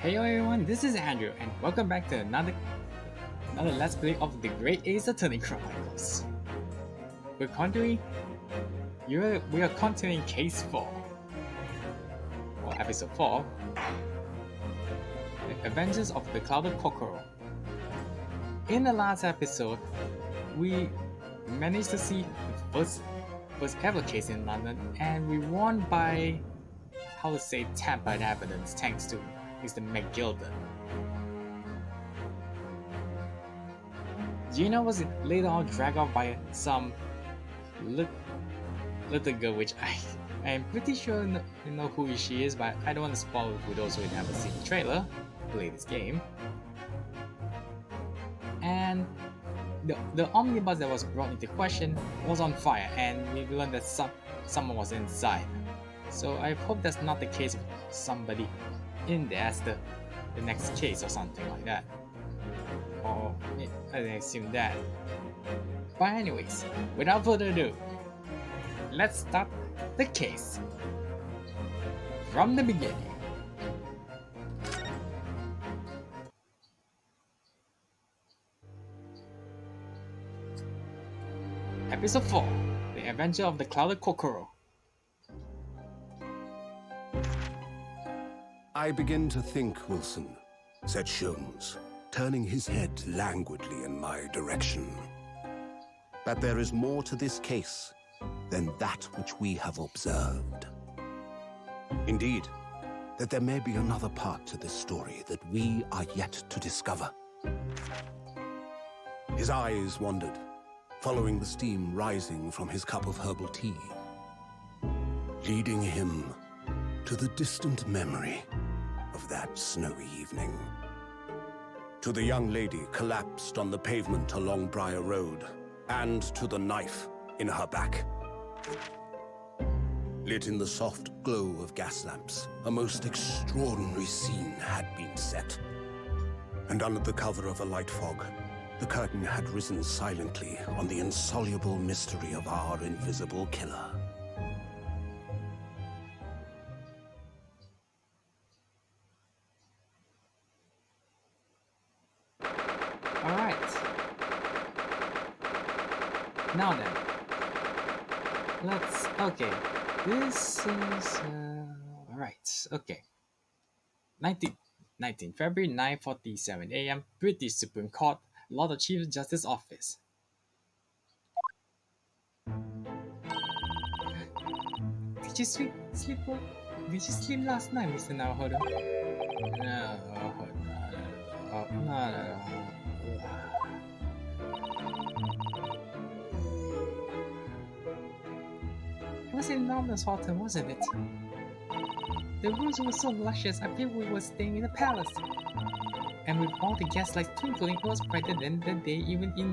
Hey everyone, this is Andrew, and welcome back to another Let's Play of the Great Ace Attorney Chronicles. We're continuing, we are continuing Case 4, or Episode 4, The Adventures of the Clouded Kokoro. In the last episode, we managed to see the first ever case in London, and we won by, tampered evidence thanks to Mr. McGilded. Gina was later on dragged off by some little girl, which I am pretty sure you know who she is, but I don't want to spoil it for those who haven't seen the trailer. Play this game. And the omnibus that was brought into question was on fire, and we learned that someone was inside. So I hope that's not the case with somebody in there as the next case or something like that. Or I assume that. But anyways, without further ado, let's start the case from the beginning. Episode 4, The Adventure of the Clouded Kokoro. I begin to think, Wilson, said Sholmes, turning his head languidly in my direction, that there is more to this case than that which we have observed. Indeed, that there may be another part to this story that we are yet to discover. His eyes wandered, following the steam rising from his cup of herbal tea, leading him to the distant memory of that snowy evening. To the young lady collapsed on the pavement along Briar Road, and to the knife in her back. Lit in the soft glow of gas lamps, a most extraordinary scene had been set. And under the cover of a light fog, the curtain had risen silently on the insoluble mystery of our invisible killer. Alright. Now then. Okay. This is, alright, okay. 19 February 9:47 a.m. British Supreme Court, Lord Chief Justice Office. Did you sleep? Did you sleep last night, Mr. Naruhodo? No. It was enormous autumn, wasn't it? The rooms were so luscious, I feel we were staying in a palace. And with all the gaslights twinkling, it was brighter than the day, even in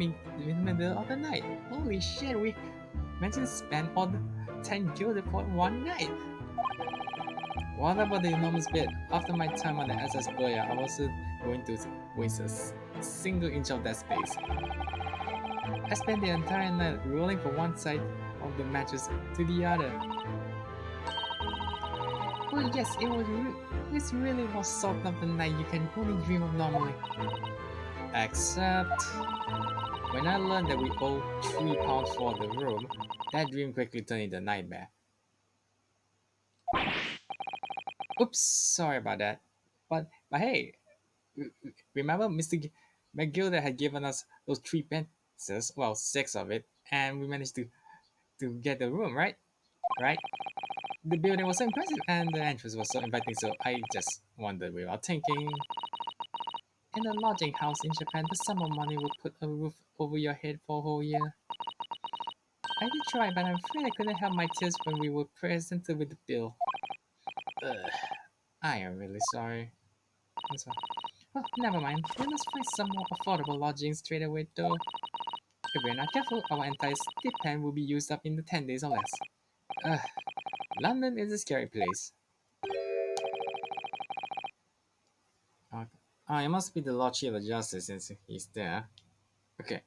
the middle of the night. Holy shit, we managed to spend all the 10 gilded for one night. What about the enormous bed? After my time on the SS Boya, I wasn't going to waste a single inch of that space. I spent the entire night rolling from one side of the mattress to the other. Oh yes, this really was sort of the night you can only dream of normally. Except, when I learned that we owed £3 for the room, that dream quickly turned into a nightmare. Oops, sorry about that. But hey, remember Mr. McGilded had given us those 3 pencils, well, 6 of it, and we managed to get the room, right? Right? The building was so impressive and the entrance was so inviting, so I just wondered without thinking. In a lodging house in Japan, the sum of money would put a roof over your head for a whole year. I did try, but I'm afraid I couldn't help my tears when we were presented with the bill. Ugh, I am really sorry. I'm sorry. Well, never mind. We must find some more affordable lodging straight away, though. If we're not careful, our entire stipend will be used up in the 10 days or less. Ugh. London is a scary place. It must be the Lord Chief of Justice since he's there. Okay.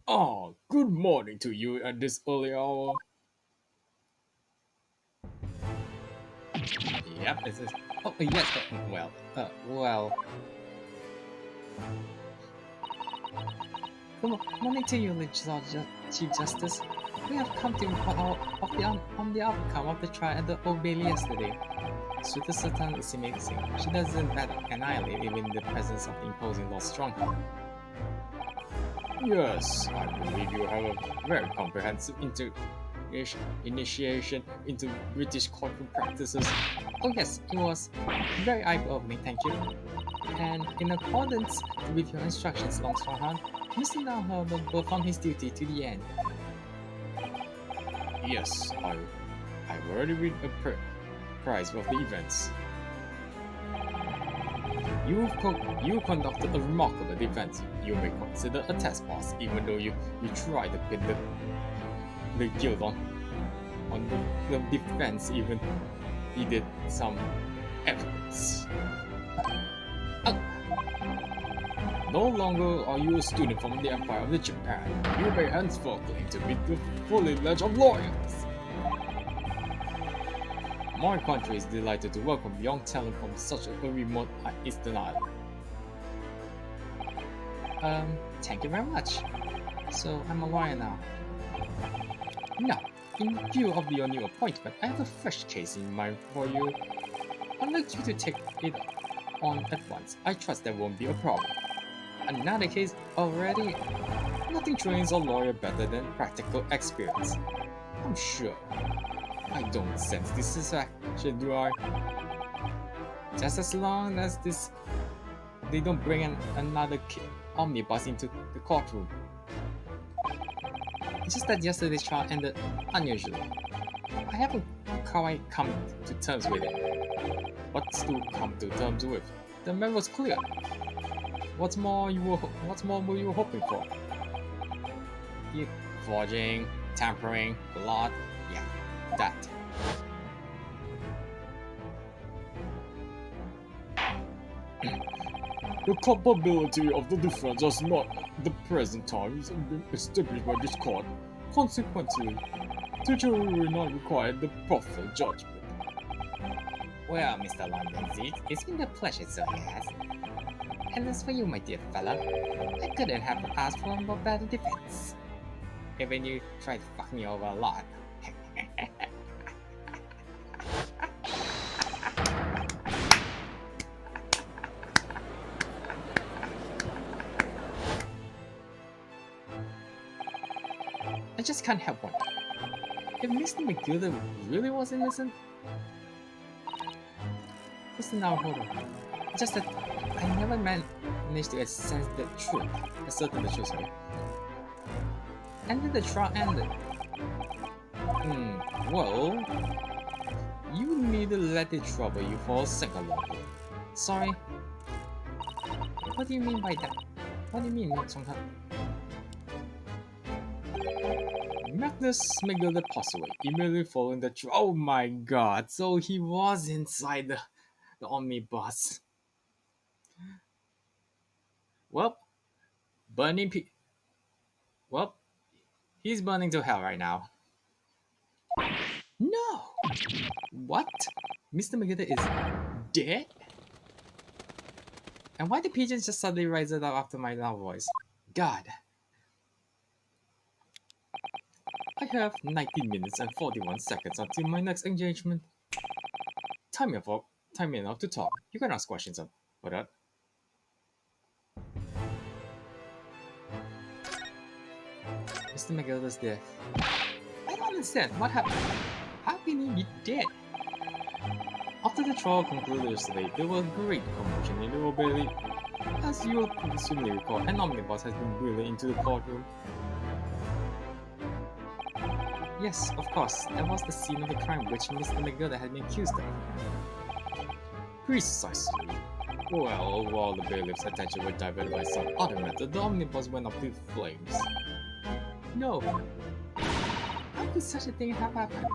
Oh, good morning to you at this early hour. Yep, this is. Oh, yes. Well. Good morning to you, Chief Justice. We have come to report on the outcome of the trial at the Old Bailey yesterday. Suitor Sultan is amazing. She doesn't bat an eyelid even in the presence of the imposing Lord Stronghold. Yes, I believe you have a very comprehensive initiation into British courtroom practices. Oh yes, it was very eye-opening, thank you. And in accordance with your instructions, Long Stronghold, Mr. Nalho will perform his duty to the end. Yes, I've already read a prize of the events. You conducted a remarkable defense. You may consider a test pass, even though you tried to pin the guild on the defense, even needed some evidence. No longer are you a student from the Empire of Japan. You may henceforth claim to be the full lineage of lawyers. My country is delighted to welcome young talent from such a remote eastern island. Thank you very much. So I'm a lawyer now. Now, in view of your new appointment, I have a fresh case in mind for you. I'd like you to take it on at once. I trust there won't be a problem. Another case already? Nothing trains a lawyer better than practical experience. I'm sure. I don't sense dissatisfaction, do I? Just as long as they don't bring another omnibus into the courtroom. It's just that yesterday's trial ended unusually. I haven't quite come to terms with it. What's to come to terms with? The man was clear. What more were you hoping for? Forging, tampering, blood, yeah, that. The culpability of the defense has not, at the present time, been established by this court. Consequently, the jury will not require the proper judgment. Well, Mr. London, it's been a pleasure, so yes. And as for you, my dear fellow, I couldn't have asked for a more better defense. Even you tried to fuck me over a lot. I just can't help wondering. If Mr. McGilded really was innocent? Listen now, hold on. Just that I never managed to sense the truth. Ascertain the truth, sorry. And then the trial ended. Well, you needn't let it trouble you for a second longer. Sorry. What do you mean by that? What do you mean, Songhan? Magnus McGilded passed away immediately following the trial. Oh my god, so he was inside the omnibus. Well, well, he's burning to hell right now. No! What? Mr. McGilded is dead? And why the pigeons just suddenly rise up after my loud voice? God. I have 19 minutes and 41 seconds until my next engagement. Time enough to talk. You can ask questions for that. Mr. McGilded's death. I don't understand. What happened? How can he be dead? After the trial concluded yesterday, there was great commotion in the Old Bailey. As you will presumably recall, an omnibus has been wheeled into the courtroom. Yes, of course, that was the scene of the crime which Mr. McGilded had been accused of. Precisely. Well, while the bailiff's attention was diverted by some other matter, the omnibus went up in flames. No. How could such a thing have happened?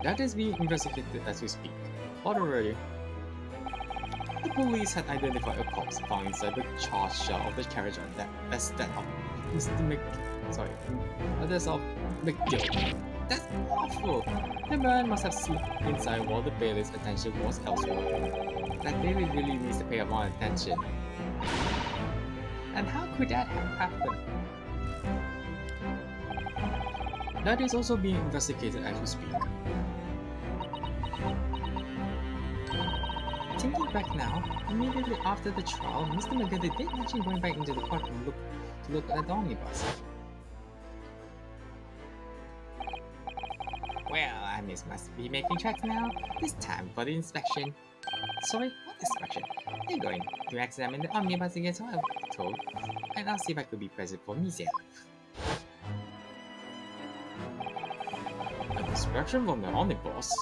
That is being investigated as we speak. Already, the police had identified a corpse found inside the charred shell of the carriage as that of Mr. McGilded. That's awful! The man must have slipped inside while the bailiff's attention was elsewhere. That bailiff really needs to pay more attention. And how could that have happened? That is also being investigated as we speak. Thinking back now, immediately after the trial, Mr. McGilded did mention going back into the courtroom to look at the omnibus. Well, I must be making tracks now. This time for the inspection. Sorry, what inspection? They're going to examine the omnibus again, so I was told. And I'll see if I could be present for myself. An inspection from the omnibus?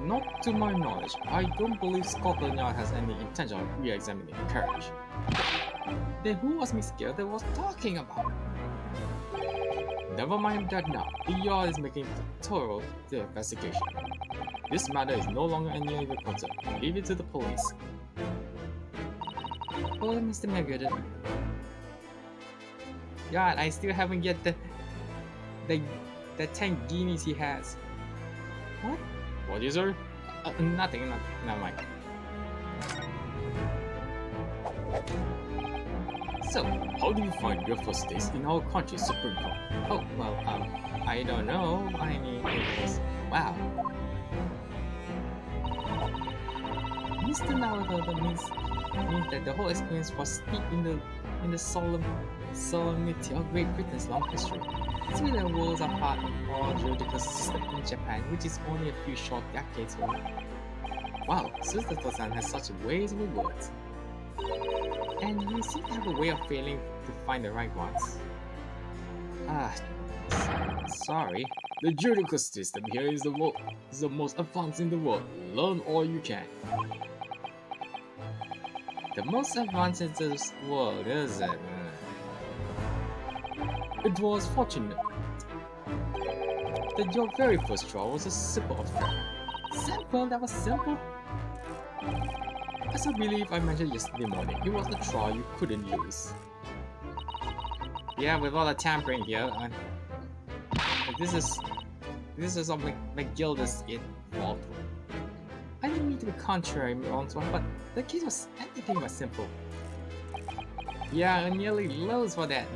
Not to my knowledge. I don't believe Scotland Yard has any intention of re-examining the carriage. Then who was Miss Gilder was talking about? Never mind that now. The yard is making thorough the investigation. This matter is no longer any of your concern. Leave it to the police. Oh, Mr. McGilded. God, I still haven't get the 10 guineas he has. What? What is it? Nothing. Never mind. So, how do you find your first days in our country's Supreme Court? Oh, well, I don't know. I mean, it was... Wow. Mr. Naruto means that the whole experience was steeped in the solemnity of Great Britain's long history. It's really a worlds apart from all juridical system in Japan, which is only a few short decades old. Wow, Suzuto-san has such ways with words. And you seem to have a way of failing to find the right ones. Sorry. The juridical system here is the most advanced in the world. Learn all you can. The most advanced in this world, is it? It was fortunate that your very first trial was a simple affair. Simple? That was simple? As I believe I mentioned yesterday morning, it was a trial you couldn't lose. Yeah, with all the tampering here, this is something McGilded's fault. I didn't mean to be contrary on one, but the case was anything but simple. Yeah, I nearly lost for that.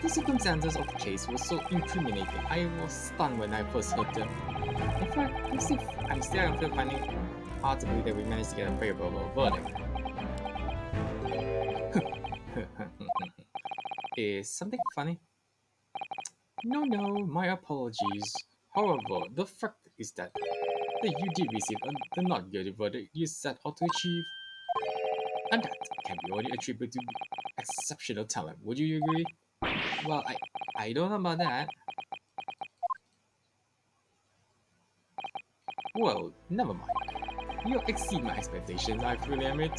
The circumstances of the case were so incriminating, I was stunned when I first heard them. In fact, I'm still finding it hard to believe that we managed to get a favorable verdict. Is something funny? No, my apologies. However, the fact is that you did receive the not guilty verdict you set out to achieve. And that can be only attributed to exceptional talent. Would you agree? Well, I don't know about that. Well, never mind. You exceed my expectations, I freely admit.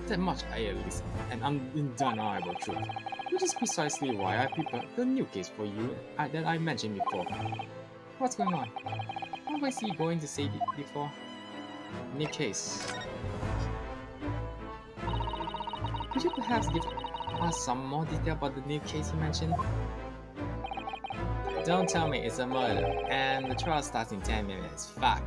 That much I at least an undeniable truth. Which is precisely why I prepared the new case for you that I mentioned before. What's going on? What was he going to say before? New case. Could you perhaps give us some more detail about the new case you mentioned? Don't tell me it's a murder, and the trial starts in 10 minutes. Fuck.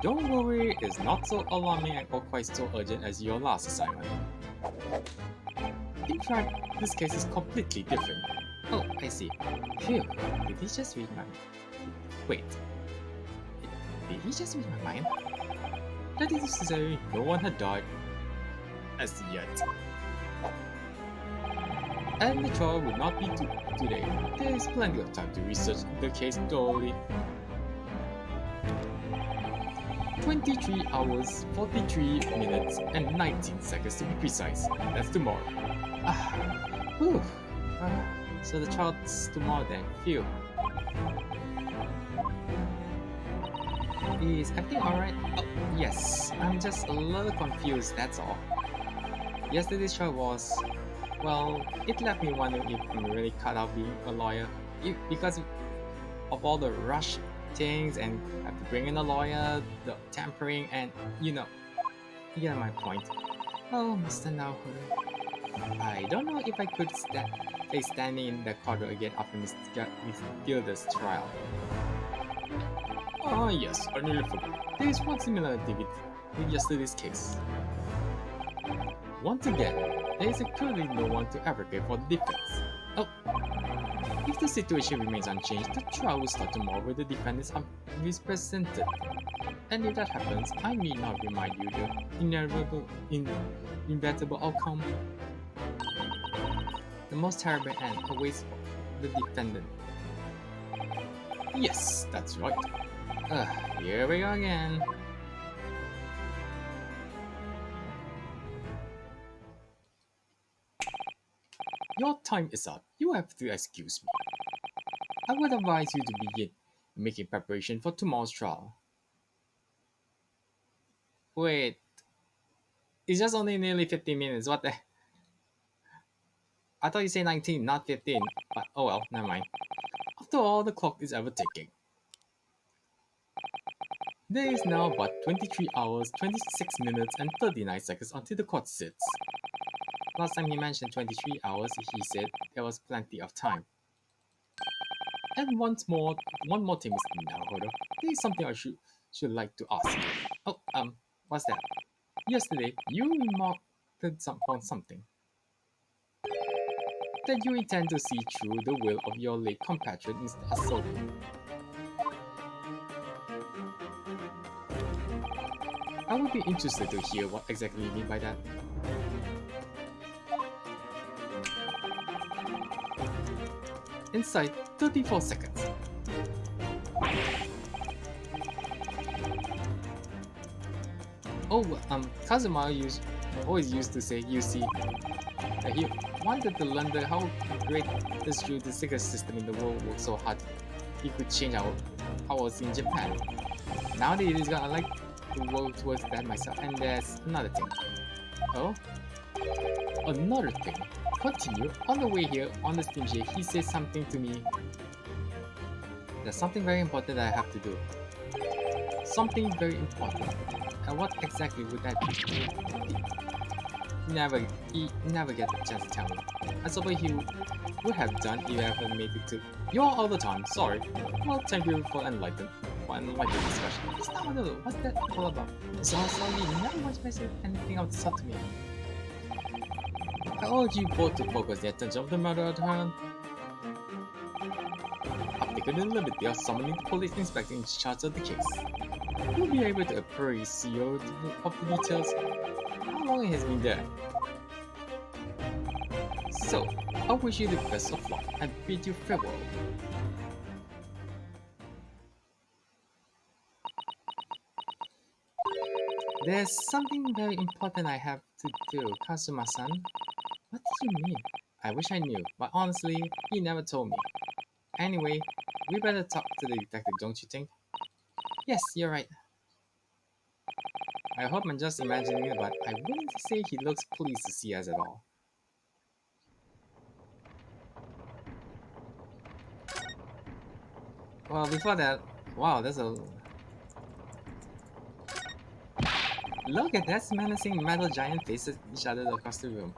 Don't worry, it's not so alarming or quite so urgent as your last assignment. In fact, this case is completely different. Oh, I see. Phew, did he just read my... Wait. Did he just read my mind? That is to say, no one had died. As yet. And the trial would not be today. There is plenty of time to research the case thoroughly. 23 hours, 43 minutes, and 19 seconds to be precise. That's tomorrow. So the trial's tomorrow then. Phew. Is everything alright? Oh, yes. I'm just a little confused, that's all. Yesterday's trial was... Well, it left me wondering if I'm really cut out being a lawyer. Because of all the rush things and have to bring in a lawyer, the tampering, and you know my point. Oh, Mr. Naohuru. I don't know if I could stay standing in the corridor again after Miss Gilda's trial. Ah, yes, I nearly forgot. There is one similarity with yesterday's case. Once again, there is currently no one to advocate for the defense. Oh, if the situation remains unchanged, the trial will start tomorrow with the defendants misrepresented. And if that happens, I need not remind you the inevitable outcome. The most terrible end awaits the defendant. Yes, that's right. Here we go again. Your time is up. You have to excuse me. I would advise you to begin making preparation for tomorrow's trial. Wait, it's just only nearly 15 minutes. What the? I thought you said 19, not 15. But oh well, never mind. After all, the clock is ever ticking. There is now but 23 hours, 26 minutes, and 39 seconds until the court sits. Last time he mentioned 23 hours, he said there was plenty of time. And one more thing, Mr. Naruhodo. There is something I should like to ask. Oh, what's that? Yesterday, you remarked on something that you intend to see through the will of your late compatriot, Mr. Asobi. I would be interested to hear what exactly you mean by that. Inside 34 seconds. Oh, Kazuma always used to say, you see, that he wanted to learn how great this judicial system in the world works so hard he could change our powers in Japan. Nowadays, he's gonna like to work towards that myself. And there's another thing. Oh? Another thing. Continue. On the way here, on the steamship, he said something to me. There's something very important that I have to do. Something very important. And what exactly would that be? He never get a chance to tell me. I suppose he would have done if he ever made it to. You're all the time, sorry. Well, thank you for enlightened discussion. It's not a what's that all about? So sorry, never once mentioned anything of the sort to me. I urge you both to focus the attention of the murder at hand. I've taken the liberty of summoning the police inspector in charge of the case. You'll be able to appraise you of the details. How long he has been there? So, I wish you the best of luck and bid you farewell. There's something very important I have to do, Kazuma-san. What do you mean? I wish I knew, but honestly, he never told me. Anyway, we better talk to the detective, don't you think? Yes, you're right. I hope I'm just imagining it, but I wouldn't say he looks pleased to see us at all. Well, before that, wow, that's a... Look at that menacing metal giant faces each other across the room.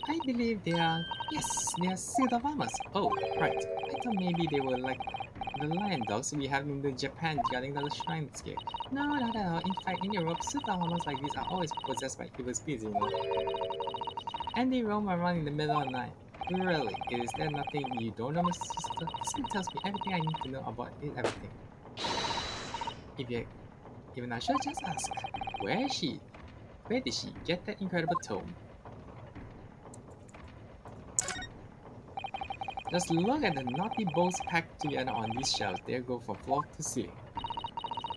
I believe they are... Yes, they are suit of armors. Oh, right. I thought maybe they were like the lion dogs we have in the Japan guarding the shrine scape. No, not at all. In fact, in Europe, suit of armors like these are always possessed by evil spirits, you know. And they roam around in the middle of the night. Really, is there nothing you don't know, Mr. Sister? This one tells me everything I need to know about it, everything. If you, even I should just ask, where is she? Where did she get that incredible tome? Just look at the naughty books packed together on these shelves. They go from floor to ceiling.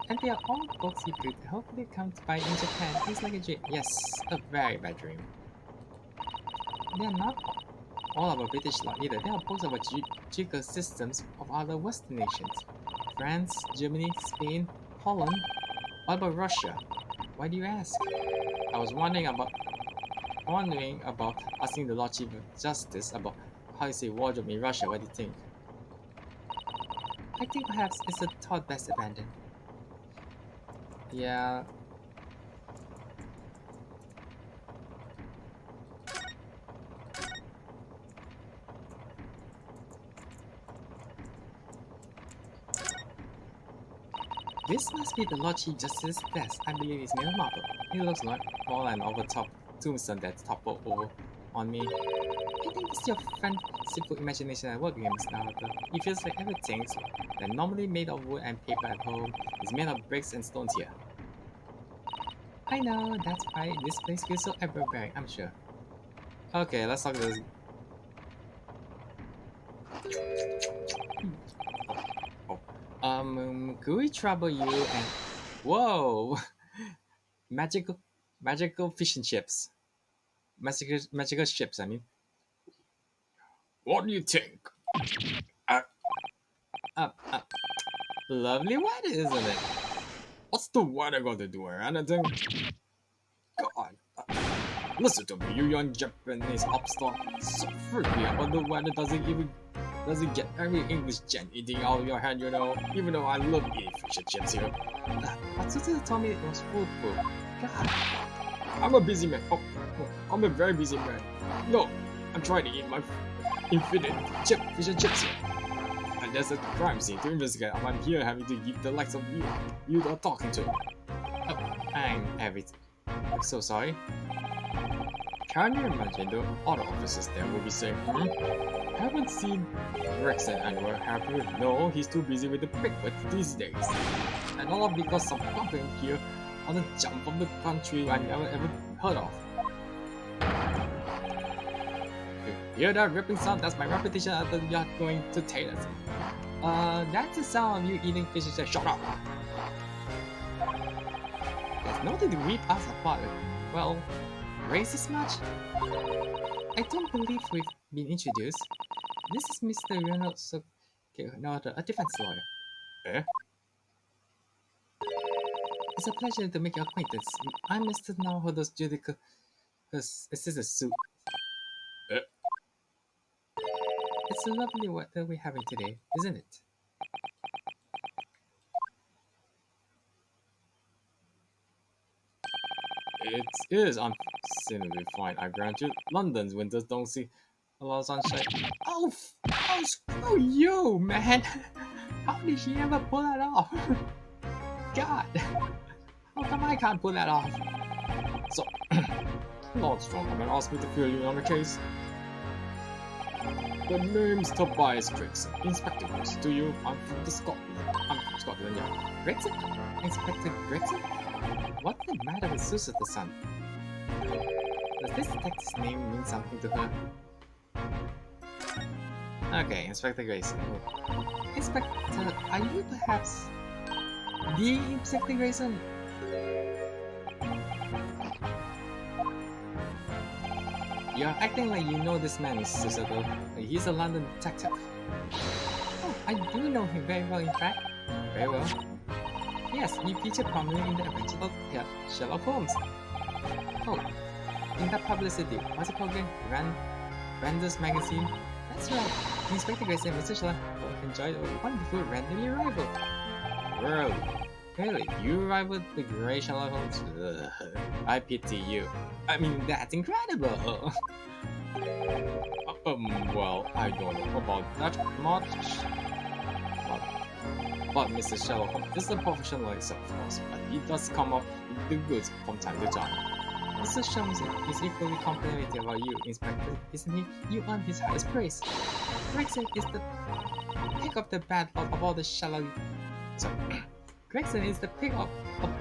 And they are all books you could hopefully come to buy in Japan. It's like a dream. Yes, a very bad dream. They are not all about British law either. There are books about judicial systems of other Western nations. France, Germany, Spain, Holland. What about Russia? Why do you ask? I was wondering about asking the Lord Chief Justice about how you say wardrobe in Russia. What do you think? I think perhaps it's a thought best abandoned. Yeah, This must be the Lord Chief Justice's desk. I believe it's made of marble. It looks like more an overtop tombstone that's toppled over on me. I think it's your fanciful imagination at work here, Mr. Arthur. It feels like everything that normally made of wood and paper at home is made of bricks and stones here. I know, that's why this place feels so ever-bearing, I'm sure. Okay, let's talk to this. Oh, could we trouble you and... Whoa! magical, magical fish and chips. Magical chips, I mean. What do you think? Uh, uh, lovely weather, isn't it? What's the weather got to do with anything? God, listen to me, you young Japanese upstart. So freaky about the weather doesn't get every English gent eating out of your head, you know. Even though I love eating fish and chips here. But Susan told me it was food. God, I'm a busy man. I'm a very busy man. No, I'm trying to eat my infinite fish and chips here. And there's a crime scene to investigate. I'm here having to give the likes of you are talking to. Oh, I'm so sorry. Can you imagine the other officers there will be saying, haven't seen Gregson anywhere, have you? No, he's too busy with the picklet these days. And all because some pumpkin here on a jump from the country I never ever heard of. You hear that ripping sound? That's my repetition at the yacht going to Taylor's. That's the sound of you eating fish and shut up! There's nothing to read us apart. Well, racist much? I don't believe we've been introduced. This is Mr. Reynolds, not a defense lawyer. Eh? It's a pleasure to make your acquaintance. I'm Mr. Naruhodo's judicial assistant suit. Eh? It's a lovely weather we're having today, isn't it? It is unseasonably fine, I grant you. London's winters don't see a lot of sunshine. Oh, screw you, man! How did she ever pull that off? God! How come I can't pull that off? So, Lord Strongman asked me to fill you on the case. The name's Tobias Gregson. Inspector Gregson, to you. I'm from Scotland, yeah. Gregson? Inspector Gregson? What's the matter with Susan-san? Does this detective's name mean something to her? Okay, Inspector Grayson. Inspector, are you perhaps the Inspector Grayson? You're acting like you know this man, Mrs. Susato. He's a London detective. Oh, I do know him very well, in fact. Very well. Yes, he featured prominently in the adventures of Sherlock Holmes. Oh, in that publicity, what's it called again? Rander's magazine? That's right. Inspector Grayson and Mr. Sherlock enjoyed a wonderful randomly arrival. Really? You rivaled the great Sherlock Holmes? Ugh, I pity you. I mean, that's incredible! Well, I don't know about that much. But Mr. Sherlock Holmes is a professional himself, of course, but he does come up with the goods from time to time. Mr. Sherlock is equally complimentary about you, Inspector, isn't he? You earn his highest praise. Gregson is the pick of the bad lot of all the Sherlock... Sorry. Gregson is the pick of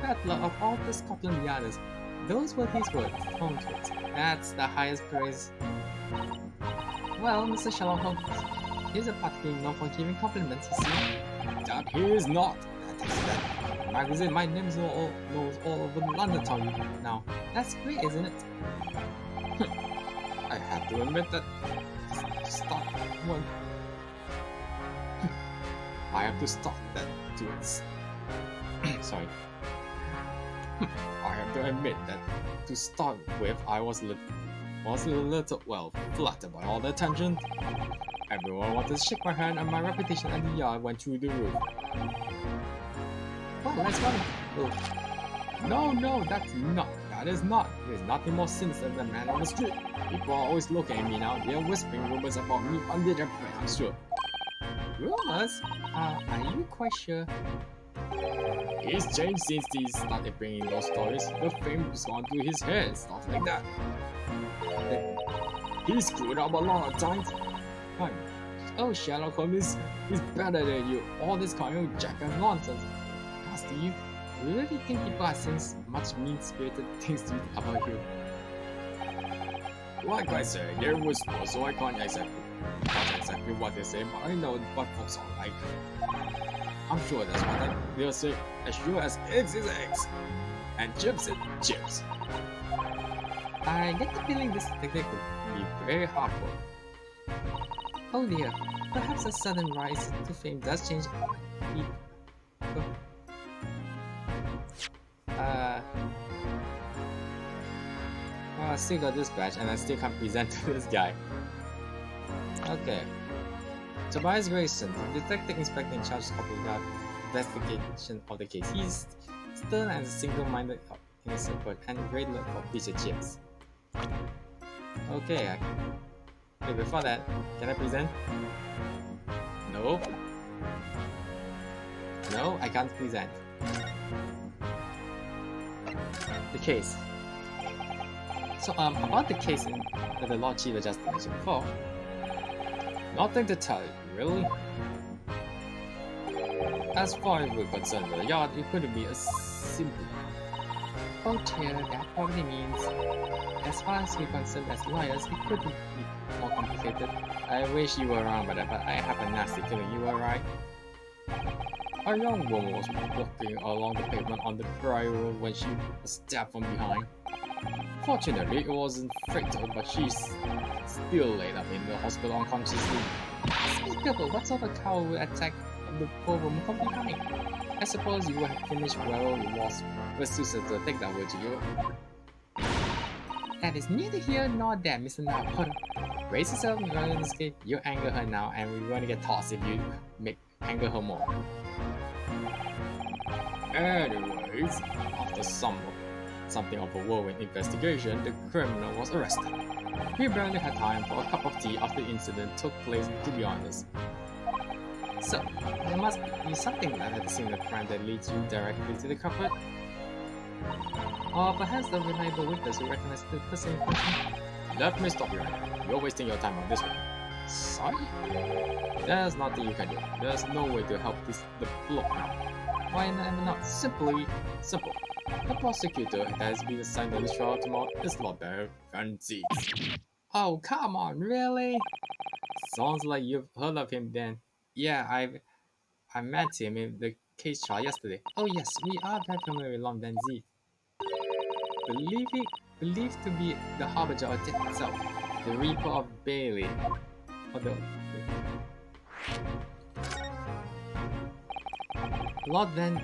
bad lot of all the Scotland Yarders. Those were his words, Holmes' words. That's the highest praise. Well, Mr. Sherlock Holmes isn't particularly known for giving compliments, you see. That he is not. That magazine my name knows all over London town now. That's great, isn't it? I have to admit that start one. I have to stop that to sorry. I have to admit that to start with, I was a little, well, flattered by all the attention. Everyone wanted to shake my hand, and my reputation at the yard went through the roof. Well, that's wonderful. No, that is not. There's nothing more sinister than the man on the street. People are always looking at me now. They're whispering rumors about me under their breath, I'm sure. Rumors? Are you quite sure? He's changed since he started bringing those stories. The fame's gone to his head, stuff like that. He screwed up a lot of times. Fine. Oh, Sherlock Holmes is better than you. All this kind of jackass nonsense. Cause do you really think people are saying much mean-spirited things to you about you? Like I said, they're whispers, so I can't exactly what they say, but I know what folks are like. I'm sure that's what they'll say, as sure as eggs is eggs, and chips is chips. I get the feeling this technique will be very hard for. Oh dear, perhaps a sudden rise to fame does change people. Well, I still got this badge and I still can't present to this guy. Okay. Tobias Grayson, detective inspector in charge of the investigation of the case. He's stern and single-minded in his support and great love for pizza chips. Okay, okay, before that, can I present? No. No, I can't present. The case. So, about the case that the Lord Chief just mentioned before. Nothing to tell you, really. As far as we're concerned with the yacht, it couldn't be as simple. Oh dear, that probably means, as far as we're concerned as lawyers, it couldn't be more complicated. I wish you were around, but I have a nasty feeling you were right. A young woman was walking along the pavement on the Prairie Road when she was stabbed from behind. Fortunately, it wasn't fatal, but she's still laid up in the hospital unconsciously. Unspeakable, what sort of coward would attack the poor woman from behind? I suppose you would have finished wherever you was with Susan to take that, would you? That is neither here nor there, Mr. Naruto. Brace yourself, you're going to escape. You anger her now, and we're going to get tossed if you anger her more. Anyways, after something of a whirlwind investigation, the criminal was arrested. He barely had time for a cup of tea after the incident took place, to be honest. So, there must be something that had seen the crime that leads you directly to the culprit. Or perhaps the reliable witness who recognized the person in question. Let me stop you right now. You're wasting your time on this one. Sorry? There's nothing you can do. There's no way to help the block now. Why not simple? The prosecutor has been assigned on the trial tomorrow is Lord Van Zieks. Oh, come on, really? Sounds like you've heard of him then. Yeah, I met him in the case trial yesterday. Oh yes, we are very familiar with Lord Van Zieks. Believed to be the harbinger of death itself, the Reaper of Bailey. Lord Van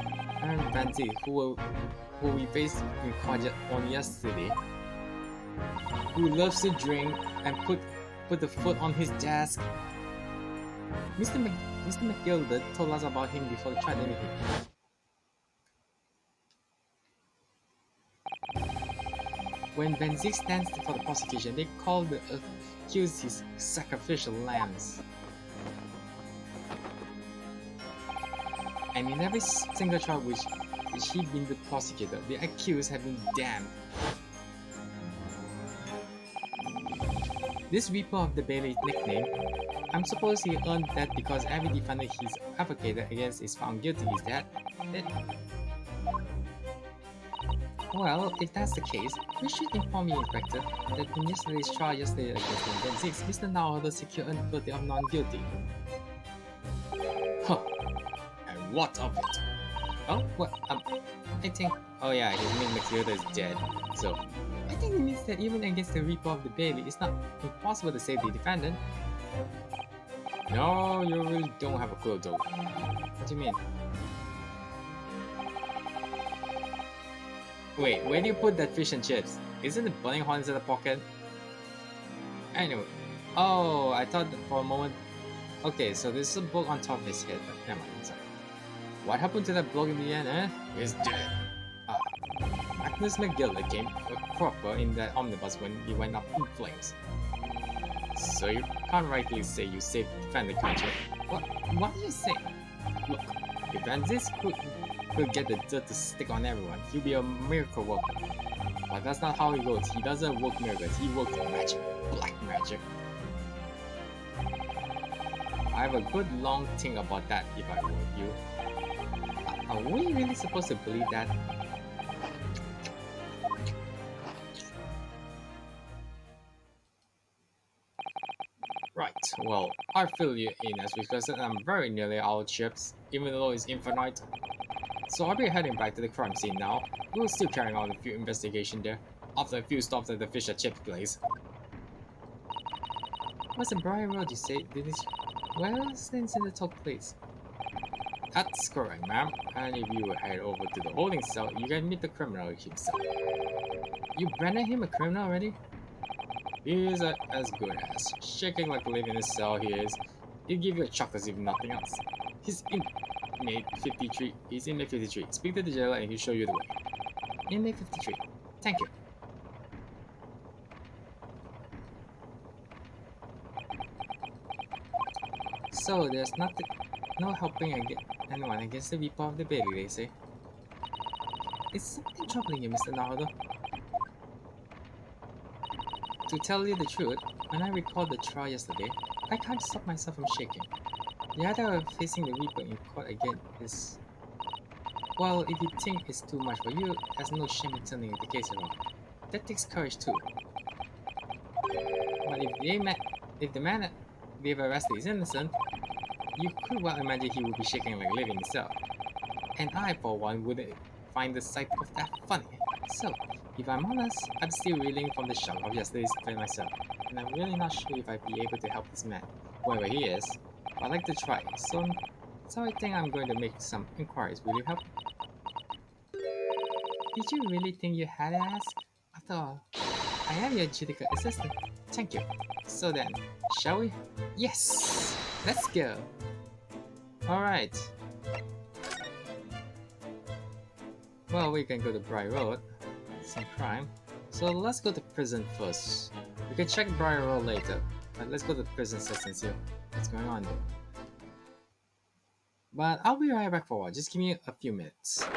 Zieks, who we faced in court only yesterday, who loves to drink and put the foot on his desk. Mr. McGilded told us about him before the trial, didn't he? When Van Zieks stands for the prosecution, they call the accused his sacrificial lambs. And in every single trial which he'd been the prosecutor, the accused had been damned. This Reaper of the Bailey nickname, I'm supposed he earned that because every defendant he's advocated against is found guilty, is that it? Well, if that's the case, we should inform you, Inspector, that in yesterday's trial against Van Zieks, Mr. Naruto secured a verdict of non-guilty. Huh. And what of it? Oh, what? I think... Oh yeah, his name McGilded is dead. So, I think it means that even against the Reaper of the Bailey, it's not impossible to save the defendant. No, you really don't have a clue though. What do you mean? Wait, where do you put that fish and chips? Isn't it burning hot inside the pocket? Anyway. Oh, I thought that for a moment... Okay, so there's a bloke on top of his head, but never mind, sorry. What happened to that bloke in the end, eh? He's dead. Ah, Magnus McGilded came a cropper in that omnibus when he went up in flames. So you can't rightly say you saved the defendant, can't you? What are you saying? Look, if Van Zieks will get the dirt to stick on everyone. He'll be a miracle worker. But that's not how he works. He doesn't work miracles. He works magic. Black magic. I have a good long think about that if I were you. Are we really supposed to believe that? Right, well, I fill you in as requested. I'm very nearly out of chips, even though it's infinite. So I'll be heading back to the crime scene now. We will still carrying out a few investigation there, after a few stops at the fish and chips place. What's the Briar Road you say? Did it? Well, since in the top place. That's correct, ma'am. And if you head over to the holding cell, you can meet the criminal himself. You branded him a criminal already? He is as good as. Shaking like a leaf in his cell he is. He'll give you a shock as if nothing else. He's inmate 53. He's inmate 53. Speak to the jailer and he'll show you the way. Inmate 53. Thank you. So there's no helping anyone against the people of the bailey, they say. Is something troubling you, Mr. Naruto? To tell you the truth, when I recalled the trial yesterday, I can't stop myself from shaking. The idea of facing the Reaper in court again is... Well, if you think it's too much for you, there's no shame in turning the case around. That takes courage too. But if the man they've arrested is innocent, you could well imagine he would be shaking like living himself. And I, for one, wouldn't find the sight of that funny. So, if I'm honest, I'm still reeling from the shock of yesterday's event myself, and I'm really not sure if I'd be able to help this man, whoever he is. But I'd like to try, so I think I'm going to make some inquiries. Will you help? Did you really think you had to ask? After all, I am your judicial assistant. Thank you. So then, shall we? Yes! Let's go! Alright. Well, we can go to Briar Road. Some crime. So let's go to prison first. We can check Briar Road later. But let's go to prison first and see what's going on there. But I'll be right back for a while. Just give me a few minutes.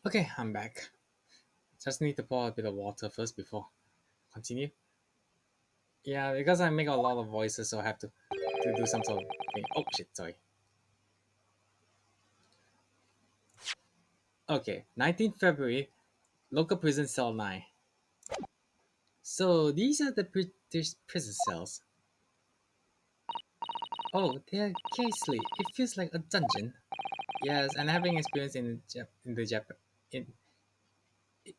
Okay, I'm back. Just need to pour a bit of water first before continue. Yeah, because I make a lot of voices, so I have to do some sort of thing. Oh shit, sorry. Okay, 19th February, local prison cell 9. So these are the British prison cells. Oh, they're ghastly. It feels like a dungeon. Yes, and having experience in the Japan in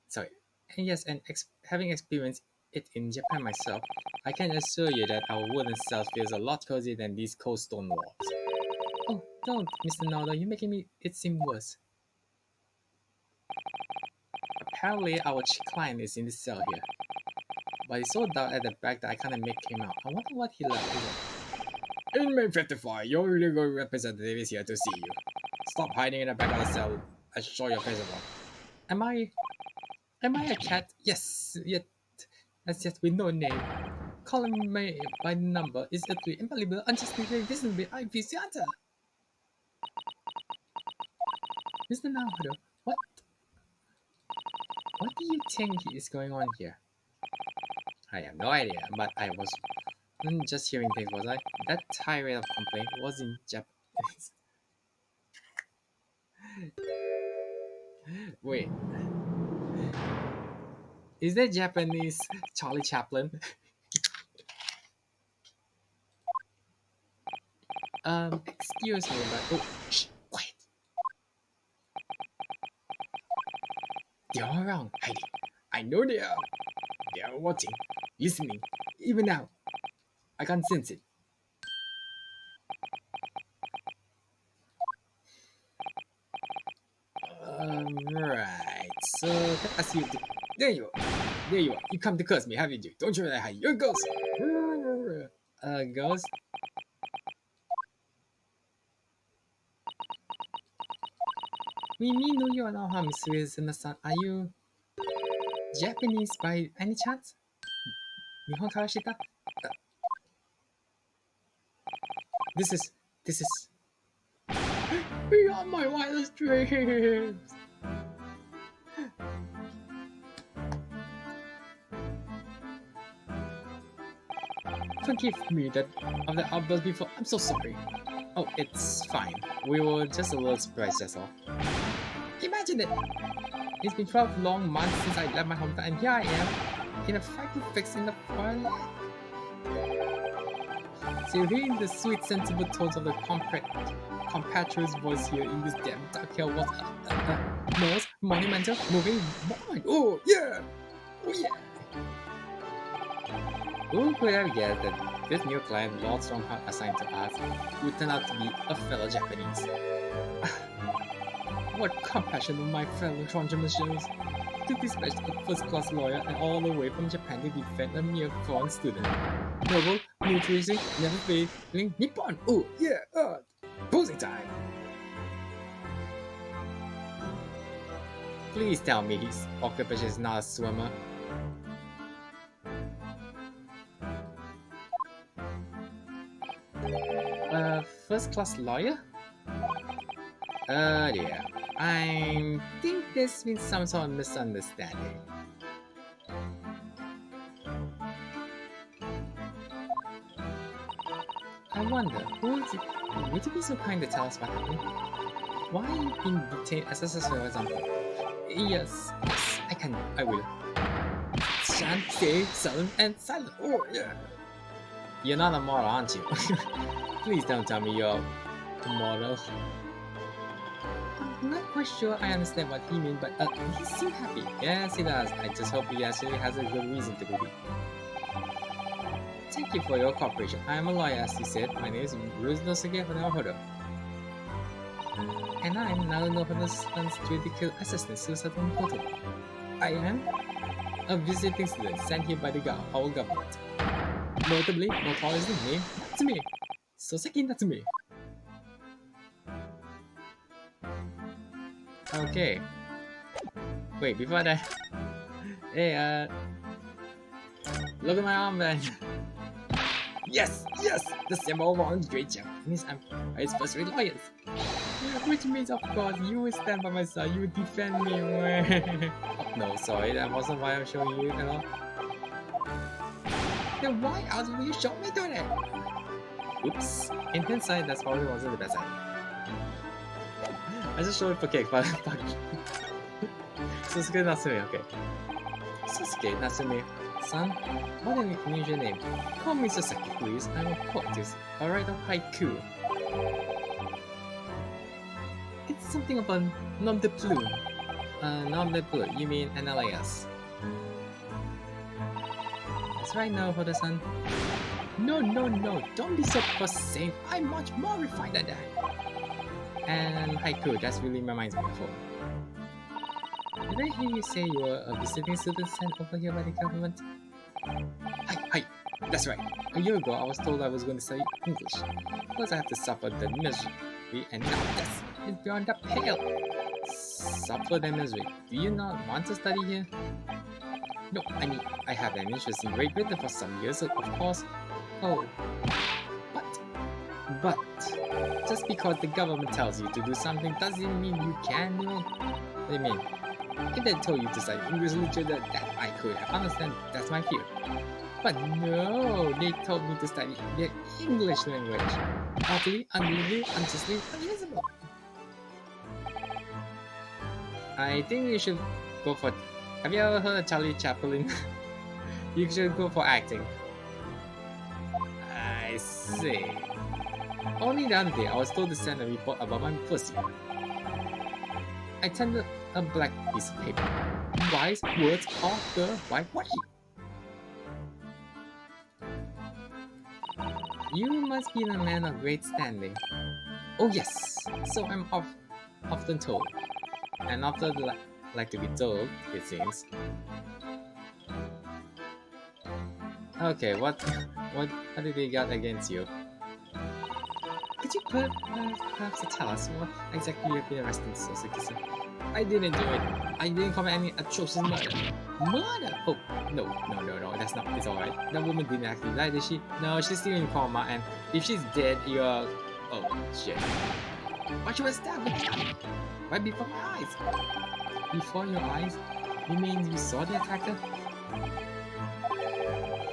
sorry, and yes, and having experienced it in Japan myself, I can assure you that our wooden cells feels a lot cozier than these cold stone walls. Oh, don't, Mr. Nodo, you're making it seem worse. Apparently, our client is in the cell here, but he's so dark at the back that I can't make him out. I wonder what he left. Inmate 55, your legal representative is here to see you. Stop hiding in the back of the cell and show your face above. Am I a cat? Yes, yet that's yet with no name. Calling me by number is utterly infallible, unjustly, reasonably, I Visiata. Mr. Naruto, what do you think is going on here? I have no idea, but I wasn't just hearing things, was I? That tirade of complaint was in Japanese. Wait, is that Japanese Charlie Chaplin? Excuse me, but oh, shh, quiet. They're all around, hiding. I know they are. They are watching, listening. Even now, I can sense it. Right. So let us see. There you are. There you are. You come to curse me, haven't you? Don't you really hide your ghost? Ghost? We know you are not harm, Suizuna-san. Are you Japanese by any chance? Nihon Karashita? This is beyond my wildest dreams. Forgive me that of the outburst before. I'm so sorry. Oh, it's fine. We were just a little surprised, that's all. Imagine it! It's been 12 long months since I left my hometown, and here I am, in a fight to fix in the fire. So hearing the sweet, sensible tones of the compatriots' voice here in this damn dark hell was most monumental, moving mind. Oh yeah! Oh yeah! Who could have guessed that this new client, Lord Strongheart, assigned to us, would turn out to be a fellow Japanese? What compassion on my fellow countrymen shows to dispatch a first-class lawyer and all the way from Japan to defend a mere foreign student. Noble, nutritious, never failing Nippon! Oh yeah! Posing time! Please tell me his occupation is not a swimmer. First-class lawyer? Dear. I think there's been some sort of misunderstanding. I wonder, who is it? Would you be so kind to tell us what happened? Why are you being detained as a suspect, for example? Yes, I will. Shan, stay, sullen, and silent. Oh, yeah. You're not a model, aren't you? Please don't tell me you're a model. I'm not quite sure I understand what he means, but he seems happy. Yes, he does. I just hope he actually has a good reason to believe. Thank you for your cooperation. I am a lawyer, as you said. My name is Ruzunosuke Naruhodo. And I am Naruhodo's son's judicial assistant, Susato Kokoro. I am a visiting student sent here by our government. Notably, notoriously named Natsume. Soseki Natsume. Okay. Wait, before that... Hey, look at my armband. Yes! The symbol of great Japanese Empire first-rate lawyers. Which means, of course, you will stand by my side, you will defend me. Oh, no, sorry, that wasn't why I'm showing you, all. Then why else will you show me doing it? Oops. In hindsight, that probably wasn't the best idea. I just showed it for cake, but fuck. Sasuke Natsume, okay. Sasuke Natsume. Son, what an unusual name. Call me Sasaki, please. I'm a poetess. I'll write a haiku. It's something about nom de plume. Nom de plume, you mean an alias. That's right now, Hoda-san. No, no, no, don't be so prosaic. I'm much more refined than that. And haiku, that really reminds me of home. Did I hear you say you were a visiting student sent over here by the government? Hi, that's right. A year ago, I was told I was going to study English. Plus, I have to suffer the misery, and now this is beyond the pale. Suffer the misery. Do you not want to study here? No, I mean, I have an interest in Great Britain for some years, of course. Oh, but just because the government tells you to do something doesn't mean you can do it. What do you mean? If they told you to study English literature, that I could understand. That's my fear. But no, they told me to study the English language. Utterly, unbelievably, unjustly, unreasonable. I think you should go for. Have you ever heard of Charlie Chaplin? You should go for acting. I see. Only the other day, I was told to send a report about my first year. I tendered a black piece of paper. Wise words of the right way. You must be a man of great standing. Oh yes, so I'm often told. And often like to be told, it seems. Okay, what did they got against you? Could you perhaps tell us what exactly you've been arrested for, Suzuki-san? I didn't do it. I didn't commit any atrocious murder. Murder? Oh, no, that's not, it's alright. That woman didn't actually die, did she? No, she's still in coma, and if she's dead, you're... Oh, shit. But she was stabbed with a gun. Right before my eyes. Before your eyes? You mean you saw the attacker?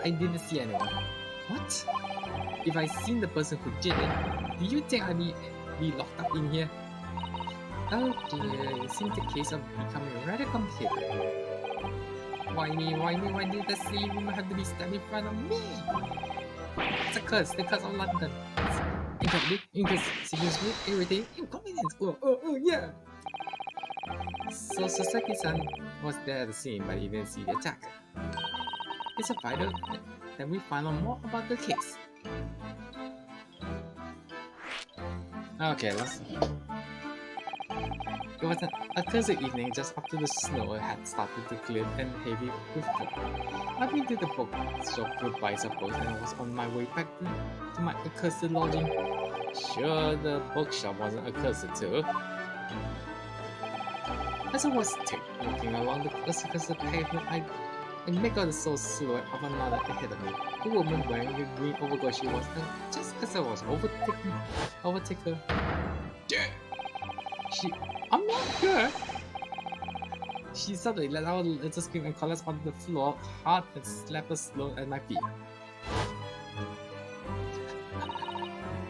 I didn't see anyone. What? If I seen the person who did it, do you think I'd be locked up in here? Oh dear, it seems the case of becoming rather complicated. Why me? Why did the silly woman have to be stabbed in front of me? It's a curse, the curse of London. Inconsistency, irritating, inconvenience. Oh, yeah. So Sasaki-san was there at the scene, but he didn't see the attacker. It's a vital that we find out more about the case. Okay, let's. It was a Thursday evening just after the snow had started to clear and heavy with fog. I've been to the bookshop goodbye, I suppose, and I was on my way back to my accursed lodging. Sure, the bookshop wasn't accursed too. As I was walking along the accursed pavement, I make out the silhouette of another ahead of me. A woman wearing a green overcoat she was, and just as I was overtake her. I'm not her! She suddenly let out a little scream and collapsed on the floor hard and slapped her slow at my feet.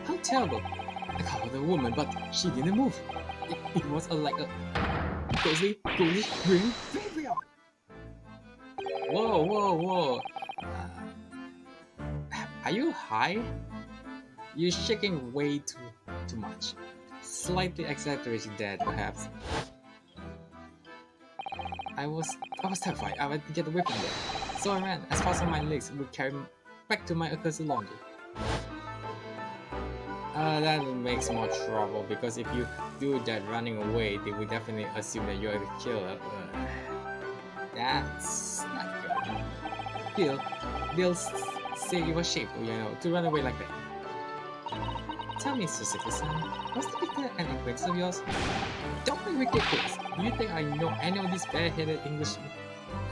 How terrible! I covered the woman, but she didn't move. It was like a ghostly green graveyard. Whoa. Are you high? You're shaking way too much. Slightly exaggerating that, perhaps. I was terrified. I had to get away from there. So I ran as fast as my legs would carry me back to my accursed laundry. That makes more trouble, because if you do that running away, they would definitely assume that you're the killer. That's not good. They'll say it was shameful, to run away like that. Tell me, Suzuki-san, what's the picture and acquaintance of yours? Don't be ridiculous. Do you think I know any of these bare-headed Englishmen?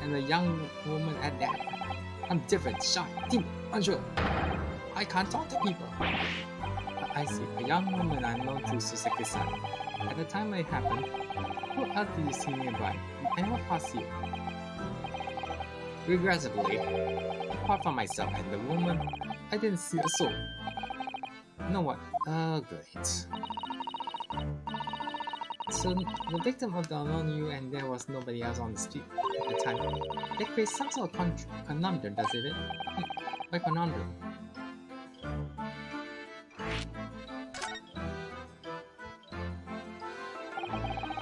And a young woman at that? I'm different, shy, timid, unsure. I can't talk to people. I see. A young woman unknown to Suzuki-san. At the time it happened, who else did you see nearby? And what passed you? Regrettably, apart from myself and the woman, I didn't see a soul. No one. Oh, great. So the victim of the unknown you, and there was nobody else on the street at the time. That creates some sort of conundrum, doesn't it? Why conundrum?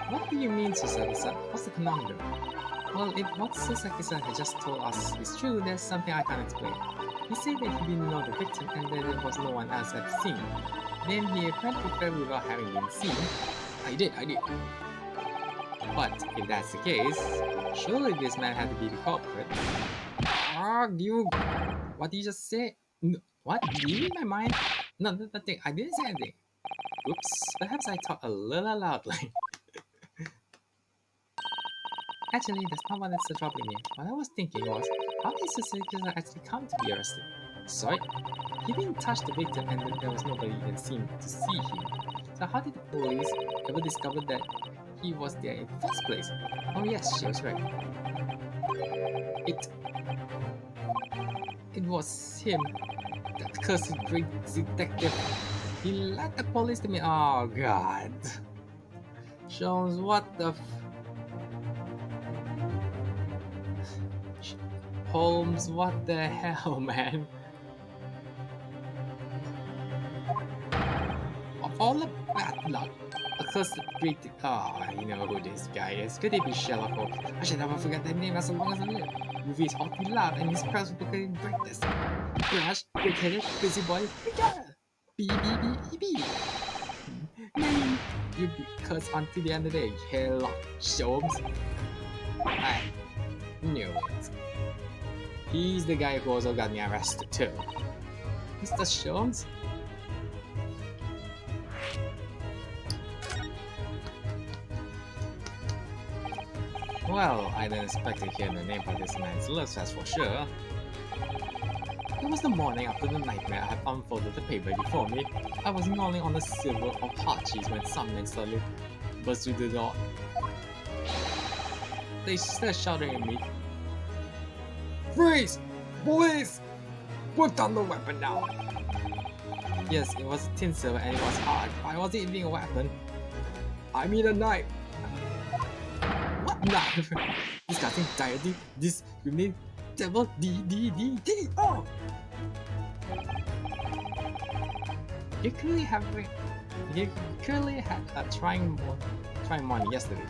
What do you mean, Sasaki-san? What's the conundrum? Well, if what Sasaki-san had just told us is true, there's something I can't explain. He said that he didn't know the victim and that there was no one else at the scene. Then he apparently fell without having been seen. I did. But if that's the case, surely this man had to be the culprit. Argue. What did you just say? What? Did you read my mind? No, nothing. I didn't say anything. Oops. Perhaps I talked a little loudly. Actually, that's not what is troubling me. What I was thinking was, how did the serial killer actually come to be arrested? Sorry? He didn't touch the victim and there was nobody even seen to see him. So how did the police ever discover that he was there in the first place? Oh yes, she was right. It it was him, that cursed great detective. He led the police to me. Oh god. Jones, what the Holmes, what the hell, man? Of all the bad luck, a cursed great. Ah, you know who this guy is. Could it be Sherlock Holmes? I should never forget that name as long as I live. With his haughty laugh and his proud-spoken brightness. Brash, quick-headed, busy boy, Miguel! B. May you be cursed until the end of the day, Sherlock Holmes. I knew it. He's the guy who also got me arrested too. Mr. Holmes? Well, I didn't expect to hear the name of this man's lips, that's for sure. It was the morning after the nightmare I had unfolded the paper before me. I was gnawing on the silver of hot cheese when some men suddenly burst through the door. They started shouting at me. Freeze! Police! Put down the weapon now! Yes, it was a tin silver and it was hard. I wasn't even a weapon. I mean a knife! What knife? Disgusting deity, this remain devil D. Oh! You clearly had a trying morning yesterday.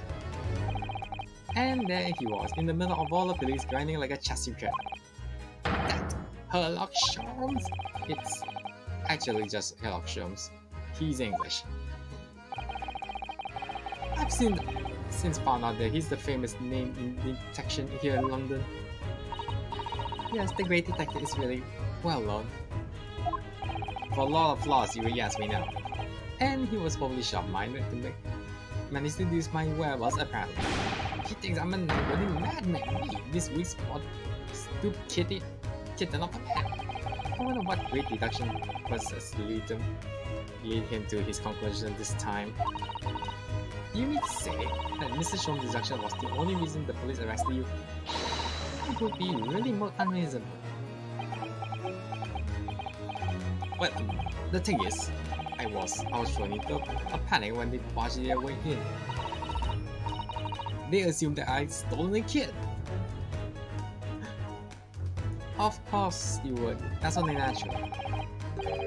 And there he was, in the middle of all the police grinding like a chassis cat. That Sherlock Holmes? It's actually just Sherlock Holmes. He's English. I've since found out that he's the famous name in detection here in London. Yes, the great detective is really well known. For a lot of flaws, you really ask me now. And he was probably sharp-minded to manage to deduce my whereabouts apparently. He thinks I'm a neighborly madman. Me, this week's spot, stupid kitten of a man. I wonder what great deduction process lead him to his conclusion this time. You mean to say that Mr. Holmes' deduction was the only reason the police arrested you? It would be really more unreasonable. Well, the thing is, I was thrown into a panic when they barged their way in. They assumed that I'd stolen a kid. Of course you would, that's only natural.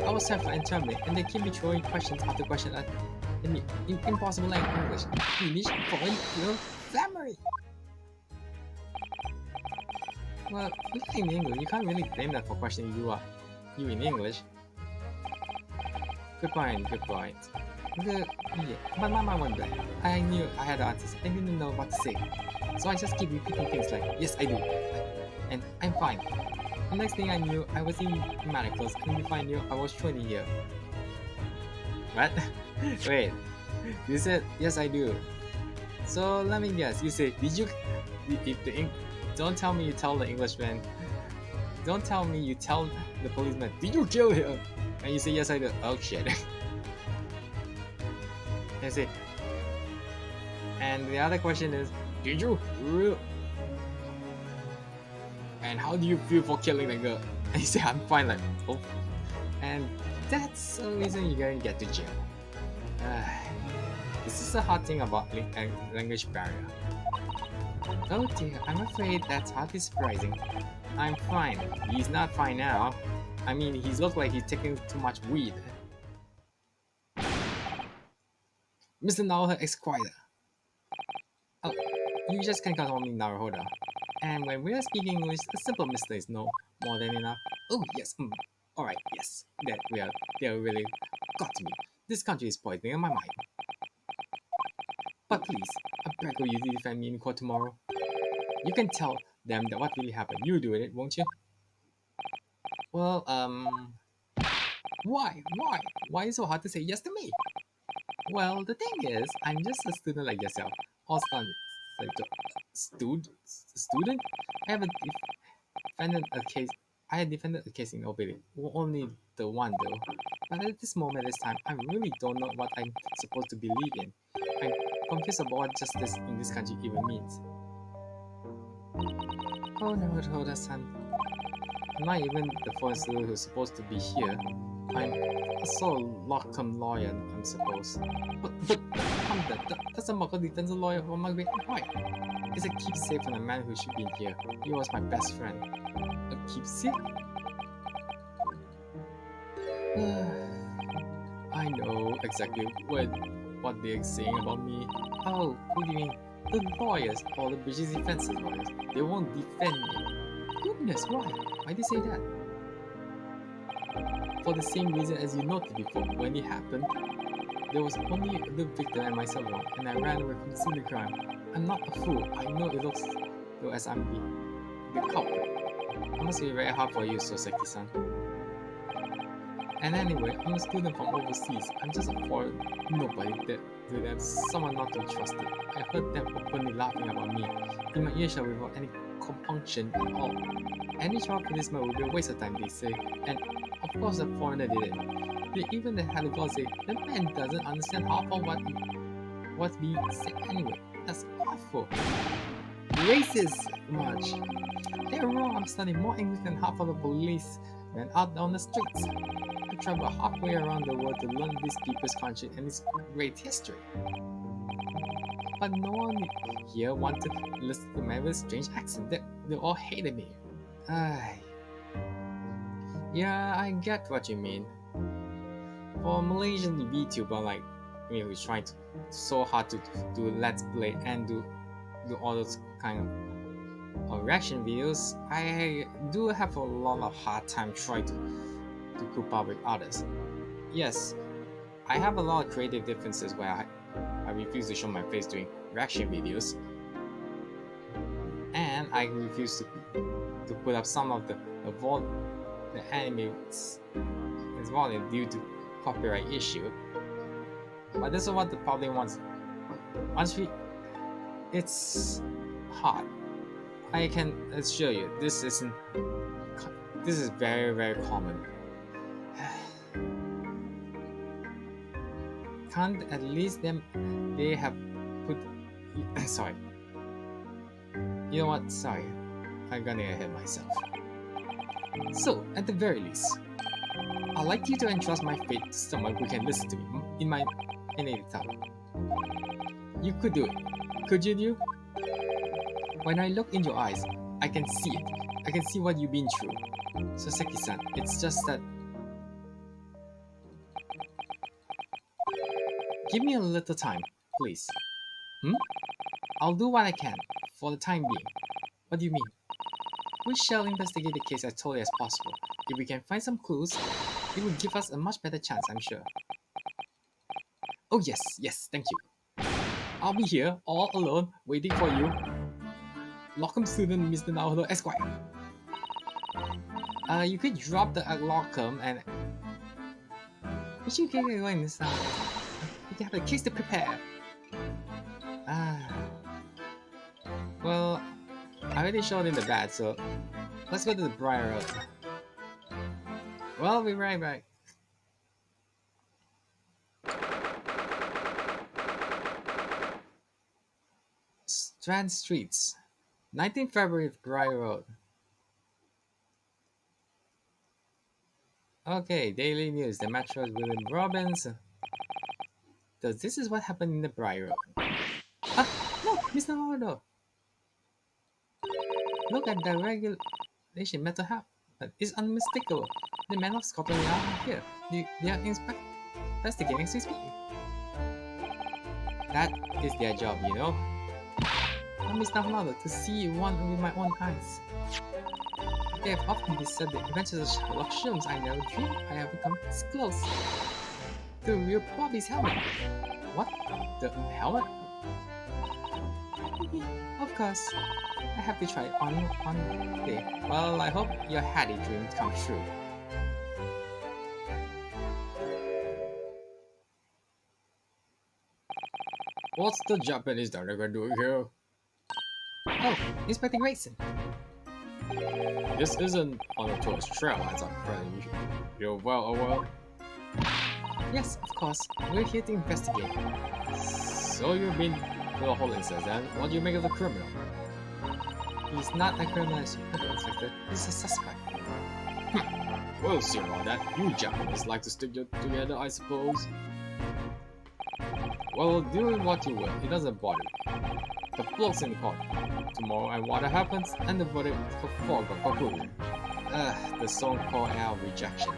I was terrified and trembling, and they kept me throwing questions after question at me in impossible language, English, foreign, family. Well, looking in English, you can't really blame them for questioning you in English. Good point. Yeah, but my mind went blank. I knew I had the answers. I didn't know what to say. So I just keep repeating things like, yes, I do. And I'm fine. The next thing I knew, I was in manacles, and before I knew, I was 20 here. What? Wait. You said, yes, I do. So let me guess. You say, did you... Don't tell me you tell the Englishman. Don't tell me you tell the policeman, did you kill him? And you say, yes, I do. Oh, shit. And I say, and the other question is, did you? And how do you feel for killing the girl? And you say, I'm fine, like, oh. And that's the reason you're going to get to jail. This is the hard thing about language barrier. Oh dear, I'm afraid that's hardly surprising. I'm fine. He's not fine now. I mean, he looks like he's taking too much weed. Mr. Naruhoda Esquire. Oh, you just can call me Naruhoda. And when we're speaking English, a simple Mr. is no more than enough. Oh, yes. All right, yes. They really got to me. This country is poisoning my mind. But please, I beg of you to defend me in court tomorrow. You can tell them that what really happened. You do it, won't you? Well, why? Why? Why is it so hard to say yes to me? Well, the thing is, I'm just a student like yourself. All standards. Student? I have a defended a case. I had defended a case in Obey. Only the one though. But at this moment, this time, I really don't know what I'm supposed to believe in. I'm confused about what justice in this country even means. Oh no, hold on, son. I'm not even the first who's supposed to be here. I'm a sole locum lawyer, I'm supposed. But that's a Mako defense lawyer for my great why? It's a keepsake from a man who should be here. He was my best friend. A keepsake? I know exactly what they're saying about me. Oh, what do you mean? The lawyers, all the British defense lawyers, they won't defend me. Goodness, why? Why did they say that? For the same reason as you noted before, when it happened, there was only the victim and myself wrong, and I ran away from the scene of the crime. I'm not a fool. I know it looks though as I'm the culprit. It must be very hard for you, Soseki-san. And anyway, I'm a student from overseas. I'm just a foreign nobody to them, someone not to be trusted. I heard them openly laughing about me in my earshot without any compunction at all. Any trial policeman would be a waste of time, they say, and of course the foreigner did it. They even had a girl say, the man doesn't understand half of what's being said anyway. That's awful. Racist much. They're wrong, I'm studying more English than half of the policemen out on the streets. I traveled halfway around the world to learn these people's country and its great history. But no one here wanted to listen to my with strange accent. They all hated me. Yeah, I get what you mean. For a Malaysian VTuber like me who's trying to so hard to do let's play and do all those kind of reaction videos, I do have a lot of hard time trying to cope up with others. Yes, I have a lot of creative differences where I refuse to show my face during reaction videos, and I refuse to put up some of the anime is volume due to copyright issue. But this is what the public wants. It's hard. I can assure you, this is very very common. Can't at least they have put sorry. You know what? Sorry. I'm gonna get ahead of myself. So, at the very least, I'd like you to entrust my fate to someone who can listen to me in my native tongue. You could do it. Could you? When I look in your eyes, I can see it. I can see what you've been through. Soseki-san, it's just that... Give me a little time, please. I'll do what I can, for the time being. What do you mean? We shall investigate the case as thoroughly as possible. If we can find some clues, it will give us a much better chance, I'm sure. Oh yes, thank you. I'll be here, all alone, waiting for you. Locum student Mr. Naoto Esquire. You could drop the locum and... But you can go in this time. You have a case to prepare. Well, I already showed in the bad, so let's go to the Briar Road. Well, I'll be right back. Strand Streets, 19th February, Briar Road. Okay, Daily News. The Metro's William Robbins. So this is what happened in the Briar Road. No, Mr. Hordo. Look at the regulation mental health. It's unmistakable. The men of Scotland Yard are here. They are investigating as we speak. That is their job, you know. Oh, Mr. Hordo, to see one with my own eyes. They have often said the adventures of Sherlock Holmes I never dreamed I have become this close. The real Bobby's helmet. What? The helmet? Of course. I have to try it on day. Well, I hope your Hattie dream comes true. What's the Japanese director doing here? Oh, Inspector Grayson. This isn't on a tourist trail, as I'm pretty you're well aware. Yes, of course. We're here to investigate. So you've been to the whole incident, and what do you make of the criminal? He's not a criminal, Inspector. He's a suspect. We'll see about that. You Japanese like to stick together, I suppose. Well, do what you will. It doesn't bother me. The bloke's in the court tomorrow, and what happens, and the verdict for fog of Kokoro. The so-called air of rejection.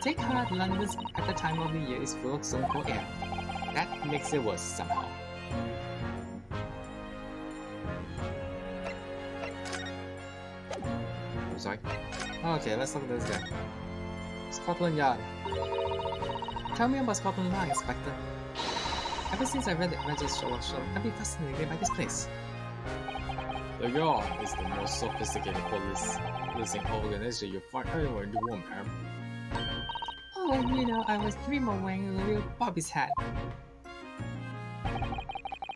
Take heart, London at the time of the year is full of so-called air. That makes it worse somehow. I'm sorry. Okay, let's look at this guy. Scotland Yard. Tell me about Scotland Yard, Inspector. Ever since I read the Adventures of Sherlock Holmes, I've been fascinated by this place. The Yard is the most sophisticated policing organization you'll find anywhere in the world, ma'am. Oh, and you know, I was dreaming of wearing a little Bobby's hat.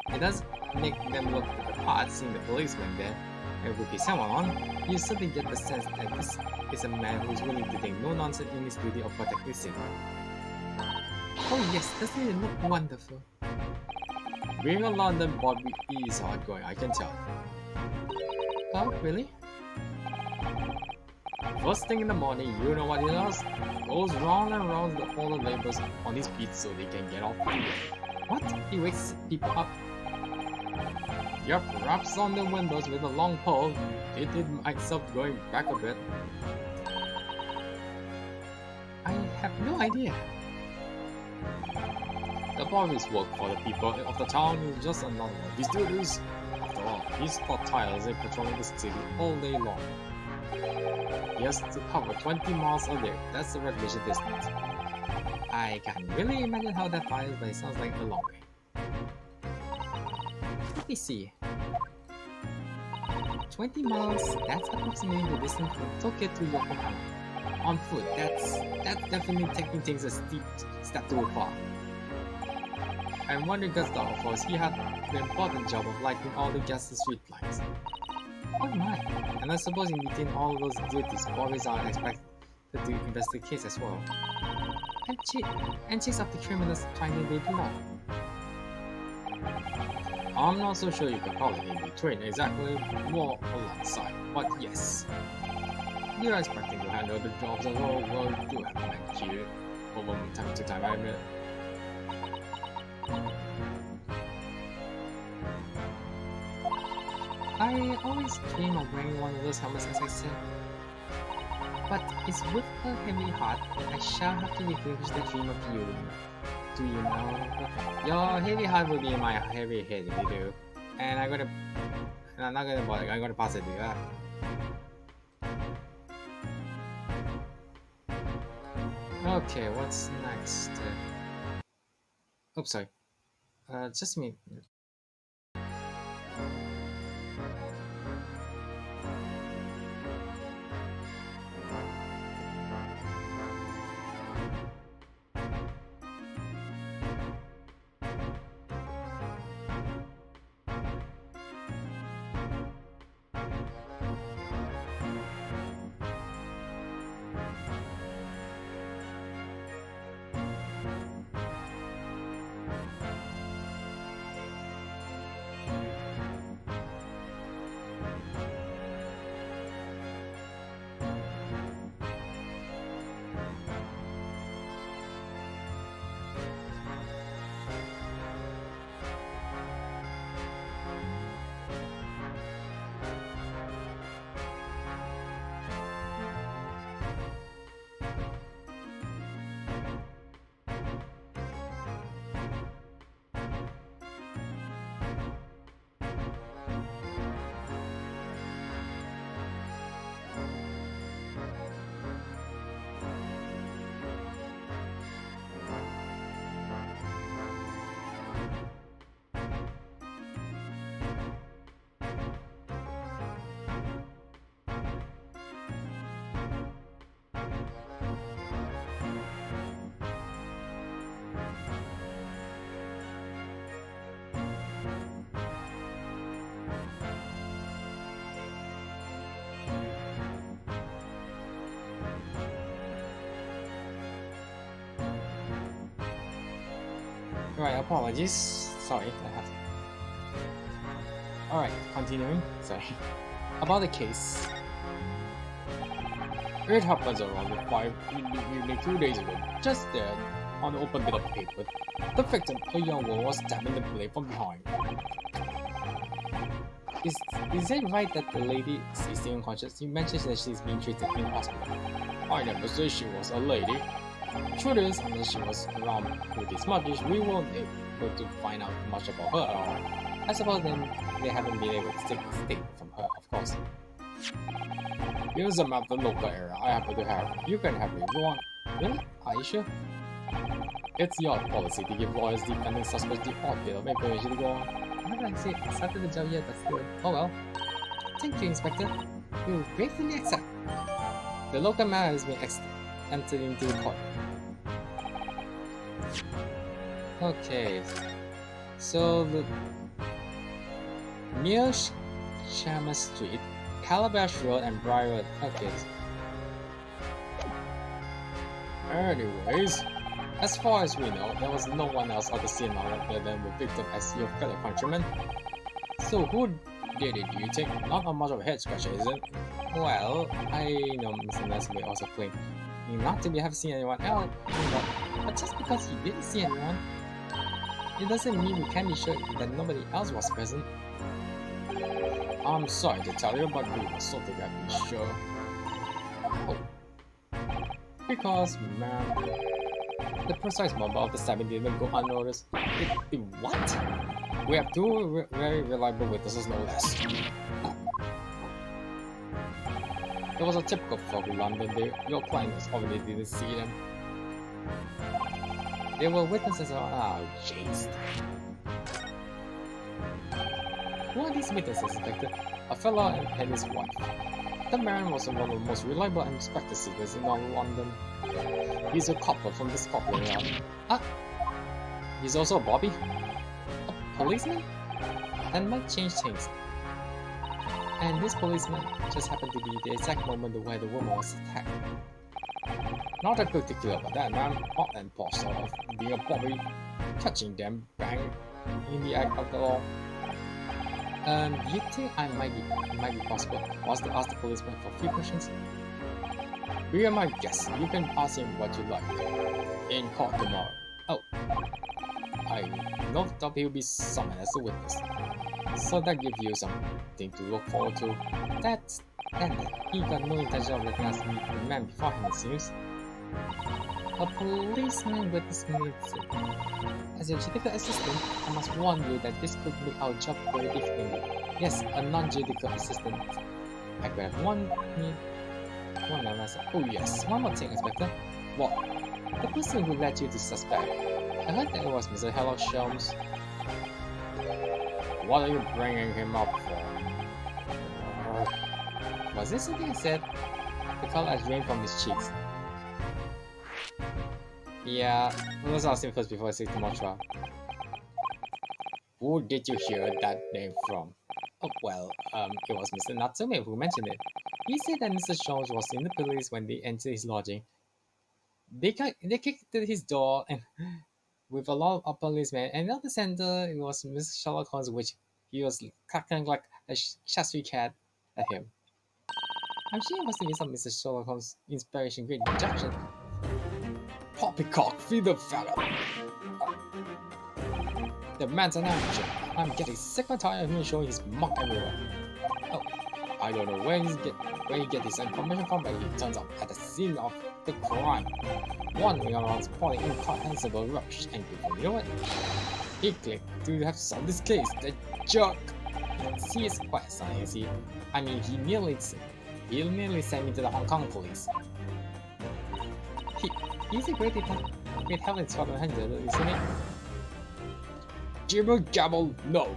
It does make them look the part seeing the policeman there. And with his helmet on, you suddenly get the sense that this is a man who is willing to take no nonsense in his duty of protecting the city. Oh yes, doesn't it look wonderful? Being a London Bobby is hardgoing, I can tell. Oh, really? First thing in the morning, you know what he does? Goes round and round with all the laborers on his feet so they can get off the way. What? He wakes people up? Yup, raps on the windows with a long pole. It did myself going back a bit. I have no idea. The Bobby's work for the people of the town is just another one of his duties. After all, he's got tires in patrolling the city all day long. He has to cover 20 miles a day. That's the regulation distance. I can't really imagine how that far is, but it sounds like a long way. Let me see. 20 miles, that's approximately the distance from Tokyo to Yokohama. On foot, that's definitely taking things a steep step too far. And when it gets dark, of course, he had the important job of lighting all the gas and street lights. Oh my, and I suppose in between all those duties, Bobbies are expected to investigate cases as well. And chase up the criminals trying to evade the law. I'm not so sure you can call it in between exactly, more alongside, but yes. You're expecting to handle the jobs as well, do have to execute over time to time, I admit. I always dream of wearing one of those helmets, as I said. But it's with a heavy heart that I shall have to relinquish the dream of you. Do you know? Your heavy heart will be my heavy head if you do. And I'm not gonna bother, I'm gonna pass it to you. Okay, what's next? Oops, sorry. Just a minute. Right, apologies. Sorry. Alright, continuing. Sorry. About the case. It happens around 5 in the evening 2 days ago. Just there, on the open bit of paper, the victim, a young woman, was stabbed in the blade from behind. Is it right that the lady is still unconscious? You mentioned that she's being treated in hospital. I never said she was a lady. Truth is, unless she was around with these smudges, we won't be able to find out much about her at all. I suppose then they haven't been able to take a statement from her, of course. Here's a map of the local area I happen to have. You can have it if you want. Really? Are you sure? It's your policy to give lawyers defending suspects the odd bit of information to go on. I haven't actually accepted the job yet, but still. Oh well. Thank you, Inspector. We will gratefully accept. The local map has been entered into the court. Okay. So the near Shaman Street, Calabash Road, and Briar Road. Okay. Anyways, as far as we know, there was no one else at the scene other than the victim as your fellow countryman. So who did it, do you think? Not a much of a head scratcher, is it? Well, I know Mr. Nesbitt also claimed not to have seen anyone else, but just because he didn't see anyone, it doesn't mean we can be sure that nobody else was present. I'm sorry to tell you, but we were so to be sure. Oh. Because, man, the precise moment of the stabbing didn't go unnoticed. What? We have two very reliable witnesses, no less. It was a typical fog in London day. Your clients obviously didn't see them. There were witnesses around. Oh, jeez. Who are these witnesses, Inspector? A fellow and his wife. The man was one of the most reliable and respected citizens in London. He's a copper from the Scotland Yard. Ah! He's also a bobby? A policeman? That might change things. And this policeman just happened to be the exact moment where the woman was attacked. Not a particular about that man, hot and posh sort of, being a bobby, touching them, bang, in the act of the law. Do you think I might be possible? Was to ask the policeman for a few questions? We are my guest. You can ask him what you like. In court tomorrow. Oh, I know that he'll be summoned as a witness. So that gives you something to look forward to. That he got no intention of letting us meet the man beforehand, it seems. A policeman witness. As your judicial assistant, I must warn you that this could make our job very difficult. Yes, a non-judicial assistant. I could have one myself. Oh yes, one more thing, Inspector. What? The person who led you to suspect. I heard that it was Mr. Sherlock Holmes. What are you bringing him up for? Was this something he said? The color has drained from his cheeks. Yeah, let's ask him first before I say too much. Who did you hear that name from? Oh, well, it was Mr. Natsume who mentioned it. He said that Mr. Jones was in the police when they entered his lodging. They kicked his door and with a lot of policemen, and at the center it was Mr. Sherlock Holmes, which he was cackling like a chastity cat at him. I'm sure it must have been some Mr. Sherlock Holmes inspiration, great injection. Poppycock, feed the fellow! The man's an amateur. I'm getting sick and tired of him showing his muck everywhere. Oh, I don't know where he get this information from, but he turns up at the scene of the crime, wandering around spotting incomprehensible rubbish, and before you know it, he clicked to have solved this case. The jerk! He is quite funny, is he? I mean, he nearly sent me to the Hong Kong police. He's a great help in Scotland, isn't he? Jibber gabble, no.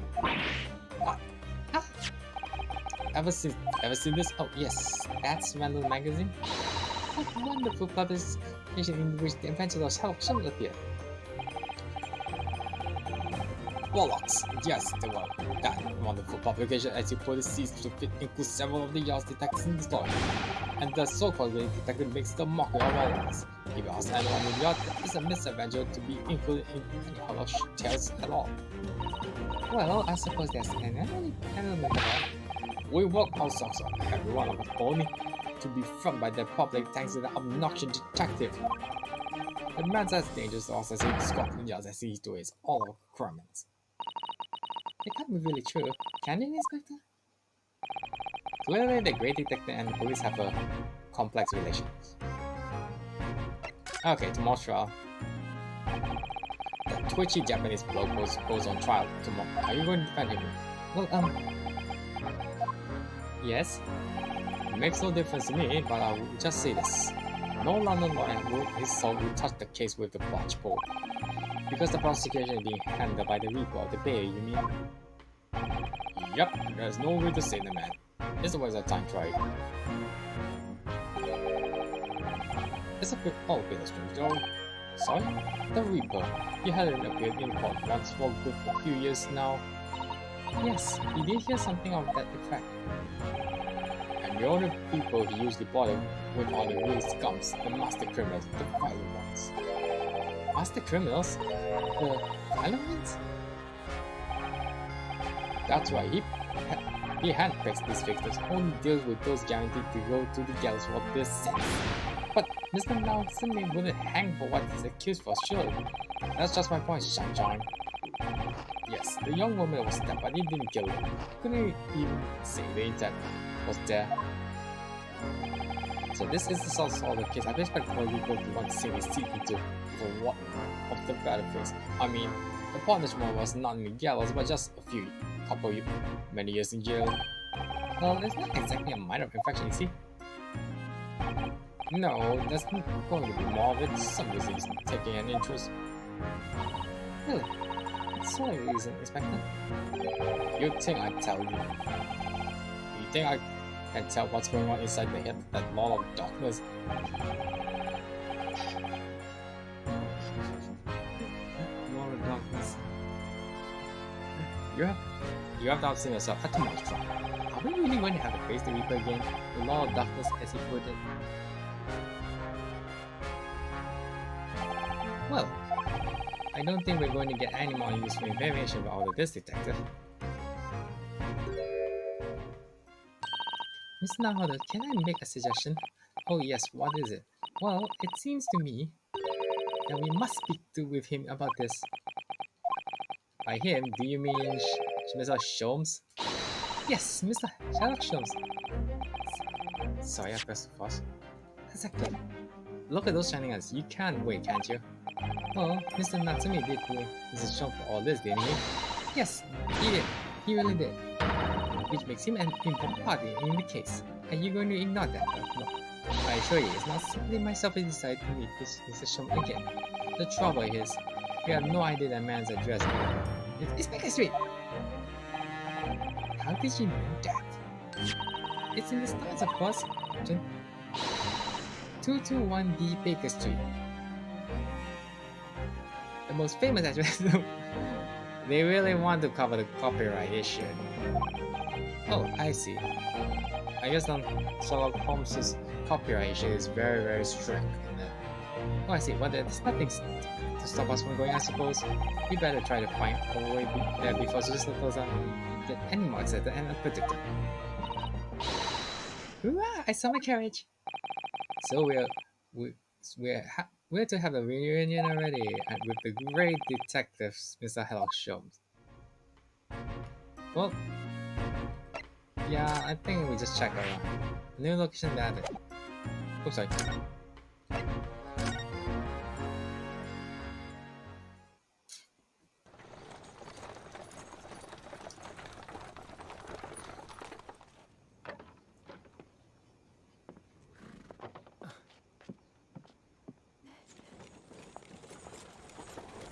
Ever seen this? Oh yes, that's Randall magazine. What wonderful publication in which the adventures of Sherlock Holmes appear. Bollocks! Yes, they were. That wonderful publication, as you put it, ceased to fit includes several of the yards detectives in the story, and the so-called detective makes the mockery of all of us. If you ask anyone in the yacht, it's a misadventure to be included in any hollow tales at all. Well, I suppose there's an element of that. We work our socks off, every one of us, only to be fronted by the public thanks to the obnoxious detective. The man's as dangerous to us as he Scotland Yard as he is to his all criminals. It can't be really true, can it, Inspector? Clearly, the great detective and the police have a complex relations. Okay, tomorrow's trial. The twitchy Japanese bloke goes on trial tomorrow. Are you going to defend him? Well, yes. It makes no difference to me, but I will just say this. No London lawyer will his soul will touch the case with the barge pole. Because the prosecution is being handled by the Reaper of the Bay, you mean? Yup, there's no way to save the man. It's a waste of time trying. It's a bit all bit of strange though. Sorry? The Reaper. He hadn't appeared in court once for good for a few years now. Yes, he did hear something of that effect. And the only people he usually bothered with are the real scums, the master criminals, the violent ones. Master criminals? The violent ones? That's right, he handpicks these victims, only deals with those guaranteed to go to the gallows for this sentence. But Mr. Now simply wouldn't hang for what he's accused for, surely. That's just my point, Sunshine. Yes, the young woman was stabbed, but he didn't kill her. Couldn't even say the intent was there. So this is the sort of case. I expect for people to want to sink his teeth into for what of the battlefields. I mean, the punishment was not in the gallows, but just many years in jail. Well, it's not exactly a minor infection, you see. No, there's going to be more of it. Some disease taking an interest. Really? It's only reason, Inspector. You think I'd tell you? You think I can tell what's going on inside the head of that Lord of Darkness? Lord of Darkness. You have not seen yourself at tomorrow's trial. Are we really going to have to face the Reaper again? The Lord of Darkness, as he put it. Well, I don't think we're going to get any more useful information out of this detective. Miss Nahoda, can I make a suggestion? Oh yes, what is it? Well, it seems to me that we must speak with him about this. By him, do you mean Mr. Sholmes? Yes, Mr. Sherlock Sholmes. Sorry, I pressed pause. Exactly. Look at those shining eyes. You can't wait, can't you? Well, Mr. Natsumi did blame Mr. Sholmes for all this, didn't he? Yes, he did. He really did. Which makes him an important party in the case. Are you going to ignore that? No. I assure you, it's not simply myself who decided to meet Mr. Sholmes again. The trouble is, we have no idea that man's address. It's Baker Street! How did you know that? It's in the stars, of course. 221B Baker Street. The most famous address. They really want to cover the copyright issue. Oh, I see. I guess Sherlock Holmes' copyright issue is very, very strict in that. Oh, I see. Well, there's nothing to stop us from going, I suppose. We better try to find a way there before Susan goes out and get any more excited and unpredictable. Hurrah! I saw my carriage! So we're to have a reunion already, and with the great detective, Mr. Sherlock Holmes. Well, yeah, I think we just check around. New location added. Oops, sorry.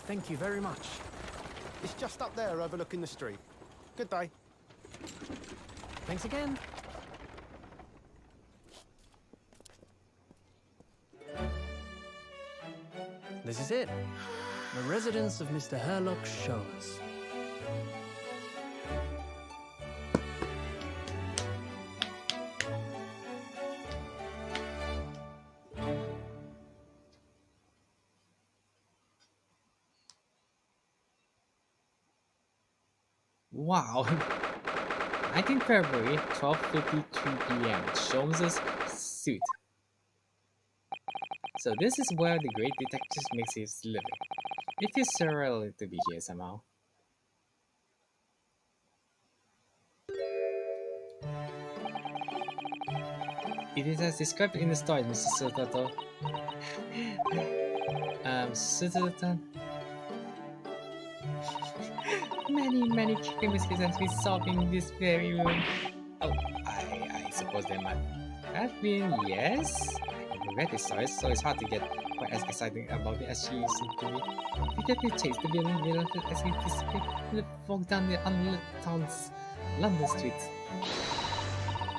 Thank you very much. It's just up there overlooking the street. Good day. Thanks again. This is it. The residence of Mr. Sherlock Holmes. Wow. 19th February, 12:53 p.m. Sholmes's suit. So this is where the great detective makes his living. It feels surreal to be here somehow. It is as described in the story, Mr. Sototo. Sototo. Many famous cases have been solved in this very room. Oh, I suppose there might have been, yes. I never read this story, so it's hard to get quite as exciting about it as she used to be. Detective chase the villain as he disappeared in the fog down the unlit town's London streets.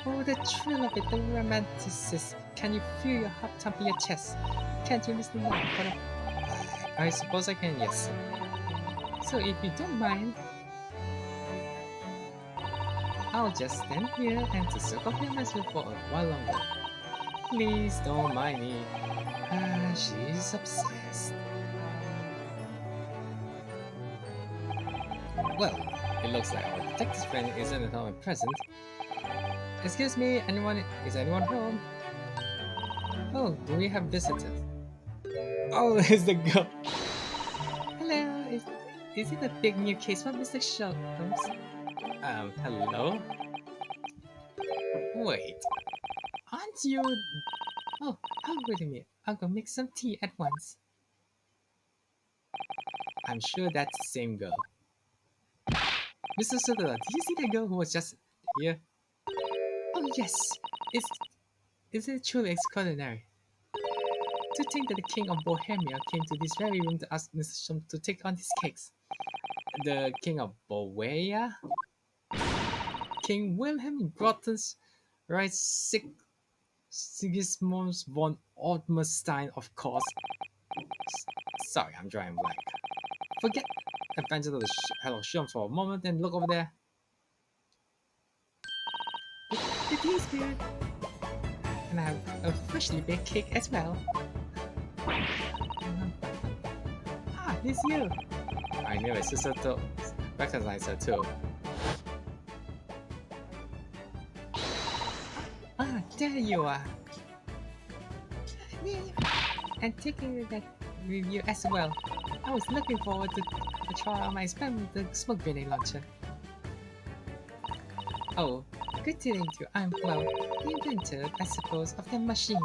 Oh, the thrill of it, the romanticism. Can you feel your heart thump in your chest? Can't you listen now? I suppose I can, yes. So if you don't mind, I'll just stand here and to soak up your myself for a while longer. Please don't mind me. She's obsessed. Well, it looks like our detective friend isn't at home and present. Excuse me, is anyone home? Oh, do we have visitors? Oh, it's the girl. Hello, is it a big new case for Mr. Sholmes? Hello? Wait, aren't you... Oh, wait a minute. I'll go make some tea at once. I'm sure that's the same girl. Mr. Sutherland, did you see that girl who was just here? Oh yes, is it truly extraordinary? To think that the King of Bohemia came to this very room to ask Mr. Sholmes to take on his case. The King of Bohemia? King Wilhelm Grotten's right Sigismund von Ottmerstein, of course. Sorry, I'm drawing blank. Forget Adventure to the Hello Sholmes for a moment and look over there. The tea is good. And I have a freshly baked cake as well. It's you. I knew it. Sister to recognize her too. There you are. And taking that with you as well. I was looking forward to try my experiment with the smoke grenade launcher. Oh, good to meet you. I'm, well, the inventor, I suppose, of the machine.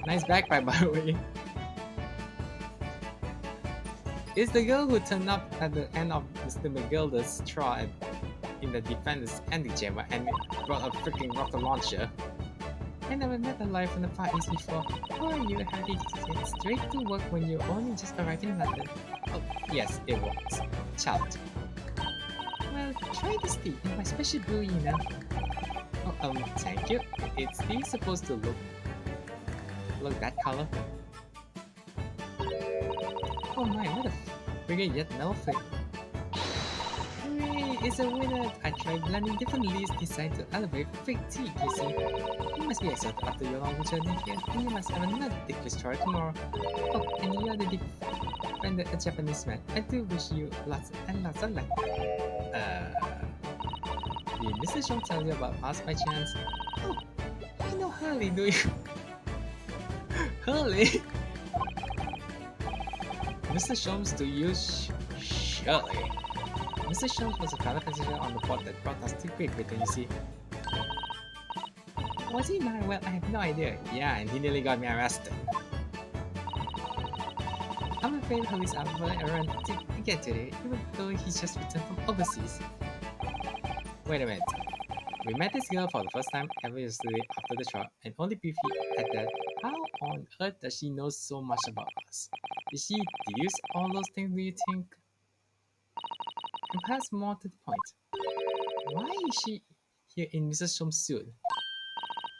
Nice bagpipe, by the way. It's the girl who turned up at the end of Mr. McGilded's trial in the defender's antechamber and brought a freaking rocket launcher. I never met a lawyer from the Far East before. How are you having to get straight to work when you only just arrived in London? Oh, yes, it was. Challenge. Well, try this tea in my special brew, you know. Oh, thank you. It's tea supposed to look that color. Oh my, what a friggin' yet mellow flavor. Hooray, it's a winner! I tried blending different leaves designed to elevate fake tea, you see. You must be excited after your long journey here, and you must have another delicious try tomorrow. Oh, and you are the defender, a Japanese man. I do wish you lots and lots of luck. Did Mr. Sholmes tell you about us by chance? Oh, I know Hurley, do you? Hurley? Mr. Sholmes, do you surely? Mr. Sholmes was a fellow passenger on the boat that brought us to Great Britain, you see. Was he not? Well, I have no idea. Yeah, and he nearly got me arrested. I'm afraid Hurley's out for a run again today, even though he's just returned from overseas. Wait a minute. We met this girl for the first time ever yesterday after the trial, and only briefly at that. How on earth does she know so much about us? Did she deduce all those things, do you think? And perhaps more to the point, why is she here in Mrs. Sholmes' suit?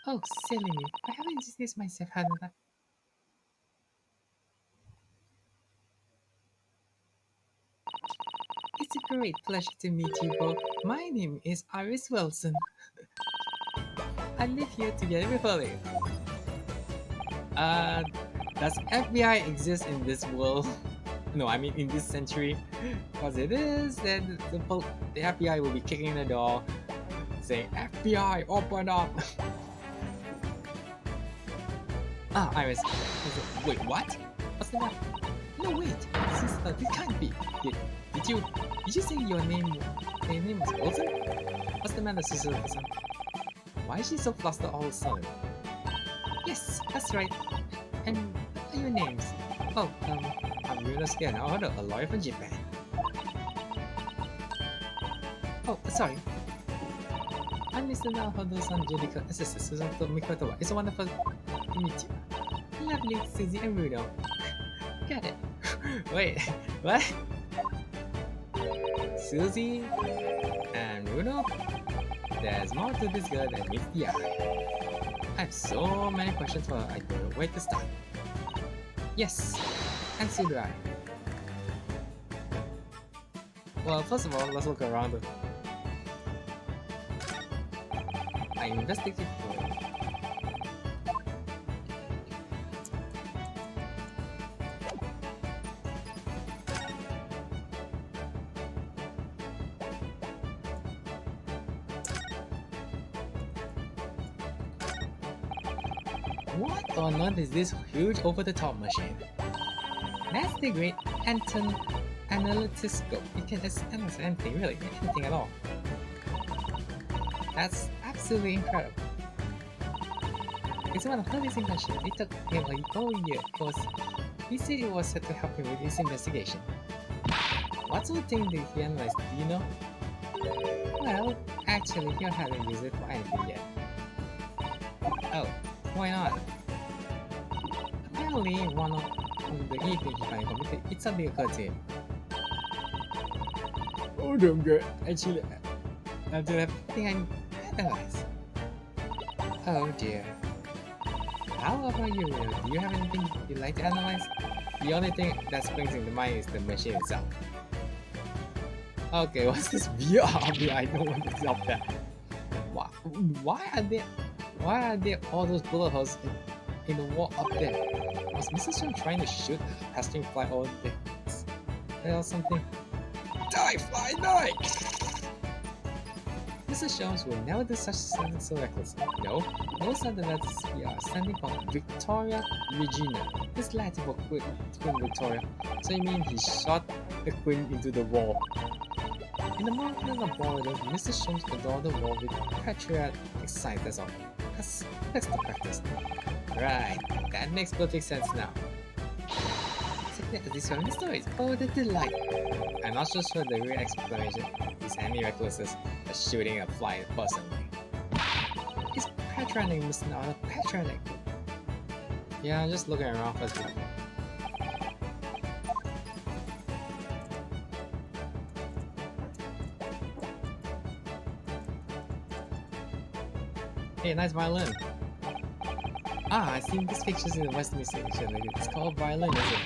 Oh, silly me. I haven't introduced myself, haven't I? It's a great pleasure to meet you both. My name is Iris Wilson. I live here together with Holly. Does FBI exist in this world? No, I mean in this century. Because it is, then the FBI will be kicking in the door, saying, FBI, open up! Ah, Iris. Wait, what? What's the matter? No, wait. This can't be. Did you say your name was Wilson? What's the matter, Sister? Why is she so flustered all of a sudden? Yes, that's right. And what are your names? Oh, I'm Ryunosuke Naoto, a lawyer from Japan. Oh, sorry. I'm Mr. Naoto-san Judika, assistant Susan Mikotowa. It's wonderful to meet you. Lovely, Susie and Runo. Got it. Wait, what? Susie and Runo? There's more to this girl than meets the eye. I have so many questions for her, I don't know where to start. Yes, and so do I. Well, first of all, let's look around. I investigated for what on earth is this huge over-the-top machine? That's the great Anton analytiscope. It can analyze anything, really, anything at all. That's absolutely incredible. It's one of Hurley's inventions. It took him a whole year because he said it was set to help him with his investigation. What sort of thing did he analyze, do you know? Well, actually, he hasn't used it for anything yet. Oh, why not? Apparently, one of the evening he found computer, it suddenly occurred to him. Oh, damn good. Actually, I do everything I analyze. Oh dear. How about you? Do you have anything you'd like to analyze? The only thing that springs into mind is the machine itself. Okay, what's this VR? I don't want to stop that. Why are there all those bullet holes in the wall up there? Was Mrs. Chung trying to shoot a passing fly over there or something? Die, fly, die! Mrs. Jones will never do such something so reckless. No, most of the letters are standing for Victoria Regina. This Latin for Queen Victoria. So you mean he shot the Queen into the wall? In the moment of boredom, Mrs. Jones adored the wall with patriotic sight. That's all. That's the practice. Right, that makes perfect sense now. These family stories. Oh, the delight! I'm not so sure the real explanation is any recklessness as shooting a fly personally. It's patronic, Mr. Nana, patronic. Yeah, I'm just looking around first. Hey, nice violin. Ah, I've seen these pictures in the West Museum. It's called violin, isn't it?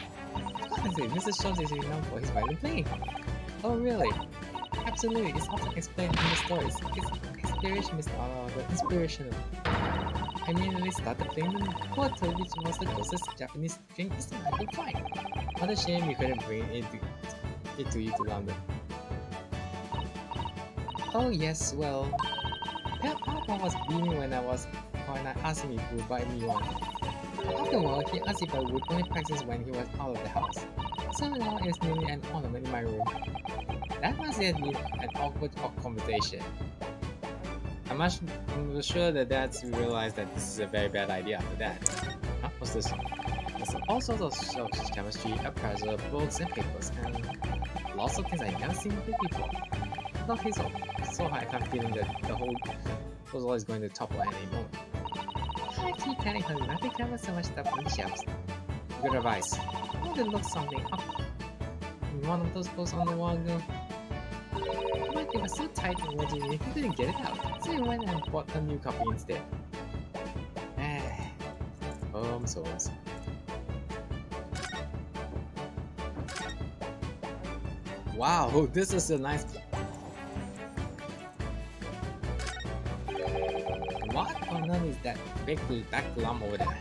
Mrs. Jones is known for his violin playing. Oh, really? Absolutely, it's often explained in the stories. It's inspiration, Mr. Arnold, inspirational. I immediately started playing the quarter, which was the closest Japanese string instrument I could find. What a shame you couldn't bring it to you to London. Oh yes, well, Papa was beaming when I asked him if he would buy me one. Afterward, he asked if I would only practice when he was out of the house. So now it's nearly an ornament in my room. That must have been an awkward conversation. I'm sure that Dad's realized that this is a very bad idea after that. Huh? What's this? There's all sorts of shows, chemistry, appraisal, books and papers, and lots of things I've never seen before. Not his fault. So I have a feeling that the whole puzzle is going to topple at any moment. I keep telling her not to cover so much stuff on the shelves. Good advice. I want to look something up in one of those books on the wall ago. But it was so tight and wedgy he couldn't get it out, so he went and bought a new copy instead. Home souls. Wow, this is a nice... What on earth is that big black lump over there?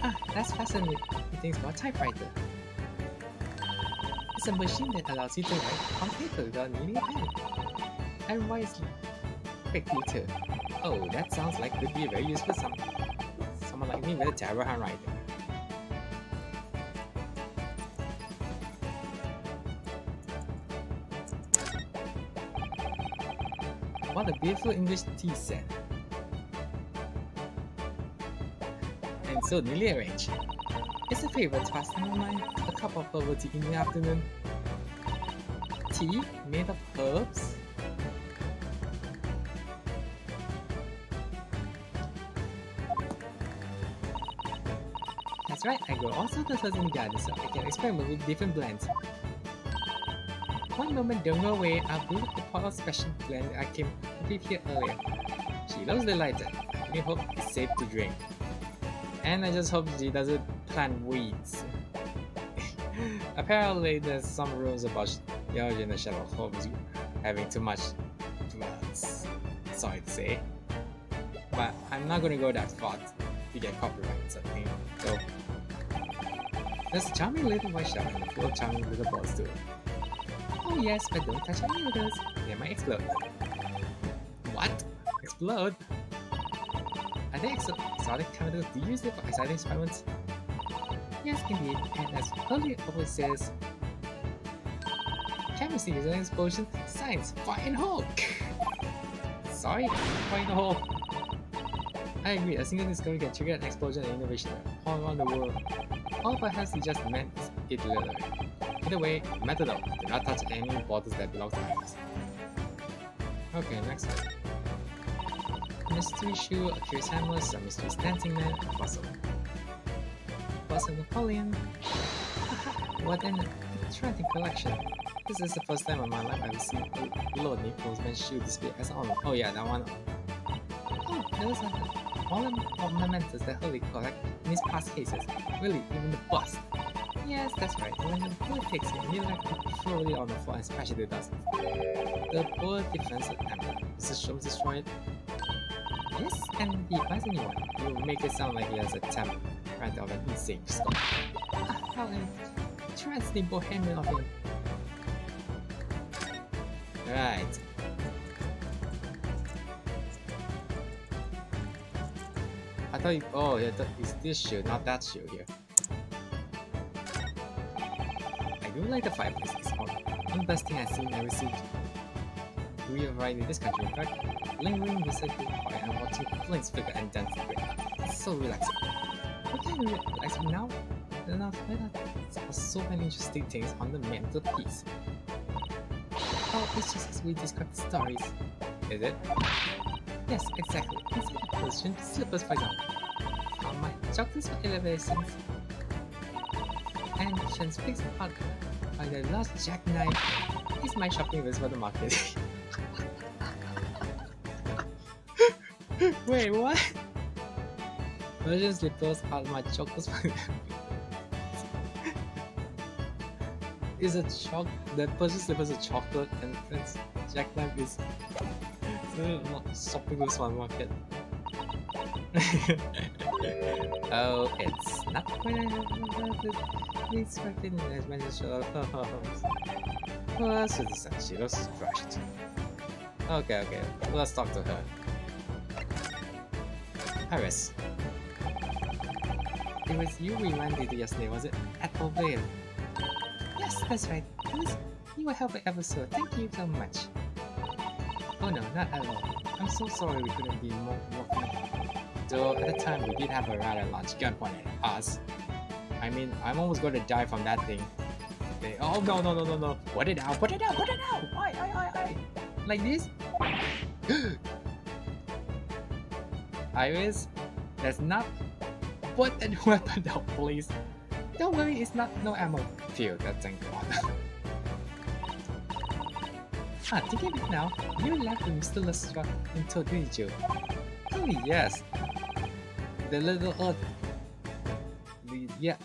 Ah, that's fascinating. Things about typewriter. It's a machine that allows you to write on paper without needing a pen. And writes quickly too. Oh, that sounds like could be very useful for someone like me with a terrible handwriting. What a beautiful English tea set. And so neatly arranged. It's a favorite pastime of mine, a cup of herbal tea in the afternoon. Tea made of herbs? That's right, I grow all sorts of herbs in the garden so I can experiment with different blends. One moment, don't go away, I'll brew the pot of special blend I came with here earlier. She loves the lighter. I hope it's safe to drink. And I just hope she doesn't plant weeds. Apparently, there's some rules about the origination of herbs having too much plants. Sorry to say. But I'm not gonna go that far to get copyright something. So, there's a charming little white shop and full of charming little balls too. Oh yes, but don't touch any of those. They might explode. What? Explode? Are they exotic chemicals used for exciting experiments? Yes, indeed, and as Holly always says, chemistry is an explosion, science, fire in the hole! Sorry, fire in the hole. I agree, a single discovery can trigger an explosion and innovation all around the world. Or perhaps he just meant it literally. Either way, matter though, do not touch any bottles that belong to others. Okay, next one. Mystery shoe, a curious hammer, some mystery dancing man, a puzzle. Puzzle Napoleon. What an interesting collection. This is the first time in my life I've seen a loli postman shoe display as an ornament. Oh yeah, that one. Oh, those are all the mementos that Hurley collect in his past cases. Really, even the bust. Yes, that's right. When the bullet takes him, he like to throw it on the floor and smash it to dust. The bullet defense ammo. Mrs. Sholmes destroyed. Yes, and he buys a new one. You make it sound like he has a temper of an insane skull. How interesting bohemian of him. Right. I thought you, oh yeah, it's this shoe, not that shoe here. I do like the fireplace. It's one the best thing I've seen and received. We are right in this country, in fact. Lingering beside the fire and watching flames flicker and dance the grate. It's so relaxing. What can you relax now? There are so many interesting things on the mantelpiece. Oh, it's just as we described the stories. Is it? Yes, exactly. Inside the position, slippers for example. On my chocolates for elevations. And transfixed apart by the last jackknife is my shopping list for the market. Wait, what? Version slippers are my chocolates for is a the Persian slippers are chocolate and jackknife is not shopping with one market. Oh, it's not quite it's expected as many Sherlock Holmes. Well, citizen, she looks crushed. Okay, let's talk to her. Paris. It was you we went into yesterday, was it? At Vale. Yes, that's right. You were helping ever so. Thank you so much. Oh no, not at all. I'm so sorry we couldn't be more though at the time we did have a rather large gun pointed at us. I mean, I'm almost going to die from that thing. Oh no. Put it out. Aye. Like this? Iris, let's not put that weapon down, please. Don't worry, it's not no ammo. Phew, that's thank God. Thinking of it now, you left with Mr. Lestrade until didn't you? Oh yes. The little earth.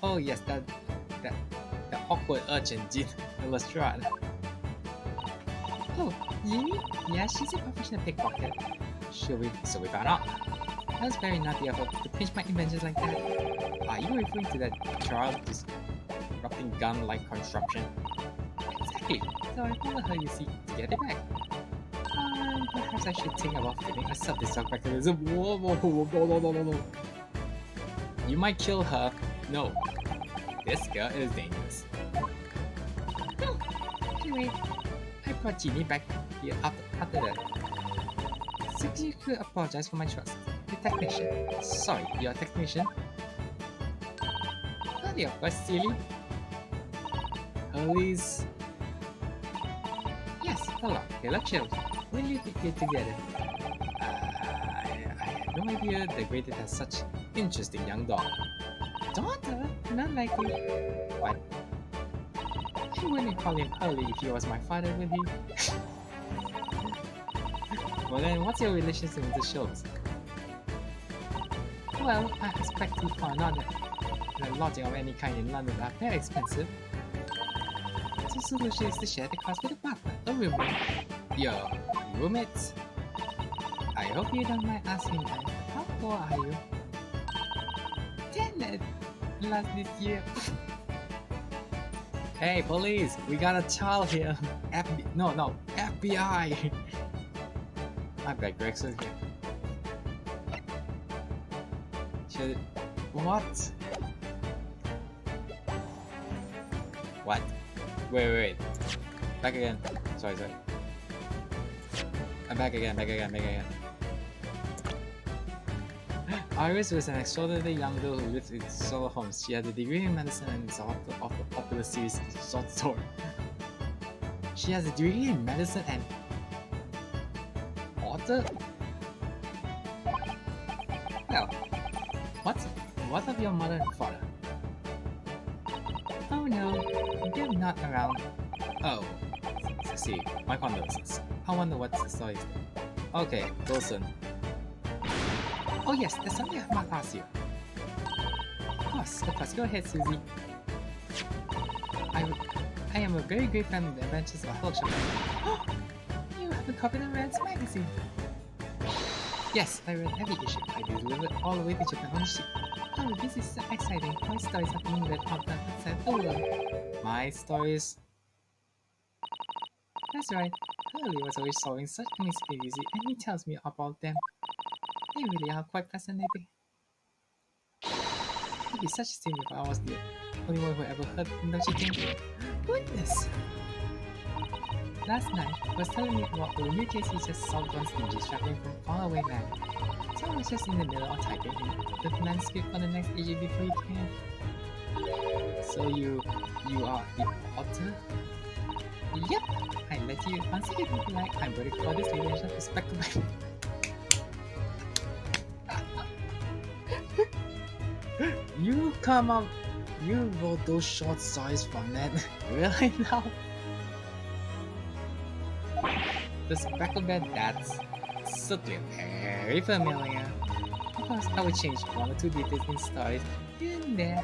Oh yes, that the awkward urchin Jean Lestrade. Oh, Yimi? Yeah, she's a professional pickpocket. So we found out. That was very naughty of her to pinch my inventions like that. Are you referring to that child disrupting gun-like construction? Exactly. So I followed her, you see, to get it back. Perhaps I should think about fitting a self-destruct mechanism. Whoa, whoa, whoa, whoa, no, no, no, no. You might kill her. No. This girl is dangerous. No. Anyway, I brought Jeannie back here after that. So you could apologize for my trust. The technician. Sorry, you're a technician? Bloody of course, silly. Hurley's... Yes, hello. Okay, let's chill. When you get together? I had no idea the Graded has such interesting young daughter. Daughter? Not likely. What? I wouldn't call him Hurley if he was my father, would he? Well then, what's your relationship with the shows? Well, I expect you found out that lodging of any kind in London are very expensive. The solution is to share the cost with a partner, a roommate. Your roommate? I hope you don't mind asking, how poor are you? 10 last this year. Hey police, we got a child here. No, FBI. My bad, Gregson. Should... What? What? Wait. Back again. Sorry. I'm back again. Iris was an extraordinarily young girl who lived in solo homes. She had a degree in medicine and is author of the popular series Short Story. She has a degree in medicine and... author? Well, what of your mother and father? Oh no, they're not around. Oh, I see. My condolences. I wonder what the story is. Okay, Wilson. Oh yes, there's something I might ask you. Of course, go ahead, Susie. I am a very great fan of the Adventures of Fellowship. You have a copy of the Rand's magazine. Yes, I read every issue. I delivered all the way to Japan on the ship. Oh, this is so exciting. My stories are being read out outside the world. My stories... That's right. Hurley was always solving such mysteries and he tells me about them. They really are quite fascinating. It would be such a shame if I was the only one who ever heard them, don't you think? Goodness! Last night, he was telling me about the new case he just solved on stingy traveling from faraway land. So I was just in the middle of typing in the manuscript for the next issue before you came. So you are the author? Yep! I let you answer it if you like. I'm very proud of this relation perspective. You come up, you wrote those short stories from that. Really now? The speckled bed, that's certainly very familiar. Of course, I would change one or two details in stories here and there.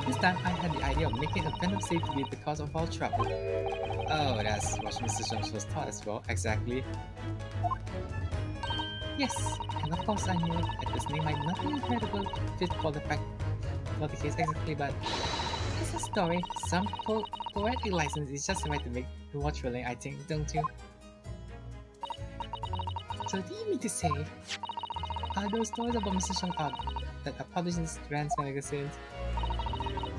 This time I had the idea of making a venom safe to be the cause of all trouble. Oh, that's what Mr. Jones was taught as well, exactly. Yes, and of course I knew that this name might not be incredible fit for the case exactly, but it's a story. Some poetic license is just right to make it more thrilling, I think, don't you? So do you mean to say, are those stories about Mr. Shang that are published in Rand's magazines?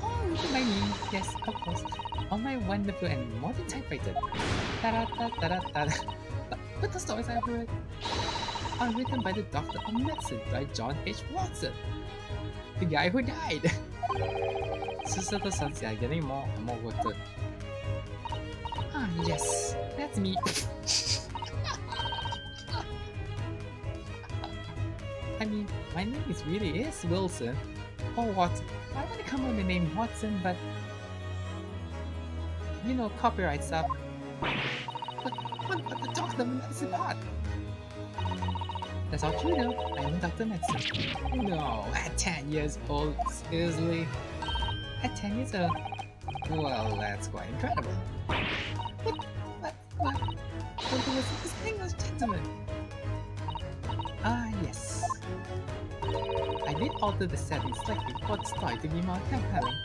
Oh, look at my name, yes, of course, on my wonderful and modern typewriter. Ta-da-ta-ta-da-ta-da. But the stories I've read are written by the Doctor of Medicine by John H. Watson, the guy who died. Sister sons are getting more and more worked. Ah, yes, that's me. I mean, my name really is Wilson, or Watson. I want to come up with the name Watson, but you know, copyright stuff. But what about the Doctor of Medicine part? That's all true though, I'm a Dr. Medicine. No, at 10 years old, seriously? At 10 years old? Well, that's quite incredible. What? Dr. Medicine is English, gentlemen. Ah, yes. I I did alter the settings slightly for the story to be more compelling.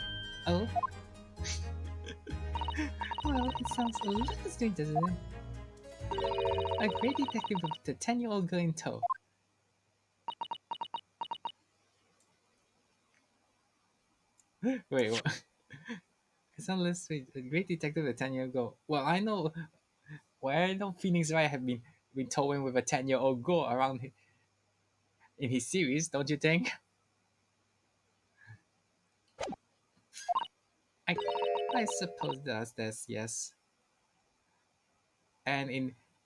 Oh, well, it sounds a little strange, doesn't it? A great detective with a 10-year-old girl in tow. Wait, what? It sounds less strange. A great detective with a 10-year-old girl. Well, I know. Well, I know Phoenix Wright have been towing with a 10-year-old girl around in his series, don't you think? I I suppose that's yes. And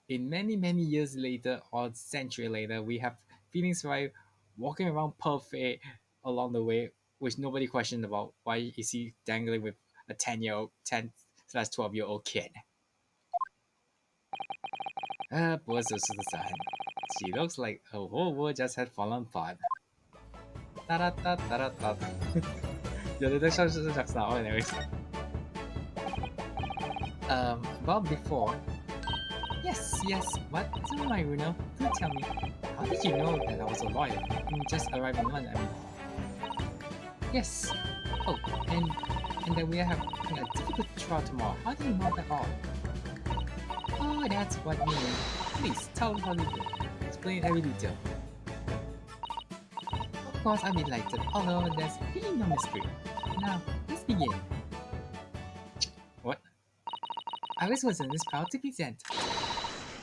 in many years later or century later, we have Phoenix Wright walking around perfect along the way, which nobody questioned about why is he dangling with a 10/12-year-old kid. Poor Susan. She looks like her whole world just had fallen apart. Da da da da da da. 有的在上是这样子啊 anyways. About before. Yes. What? So my Runo, do tell me, how did you know that I was a lawyer? Just arrived in London. I mean, yes. Oh, and that we are having a difficult trial tomorrow. How do you know that all? Oh, that's what you mean. Please tell me how you do. Explain every detail. Of course, I'll be delighted. Although there's really no mystery. Now, let's begin. What? Iris was in this proud to present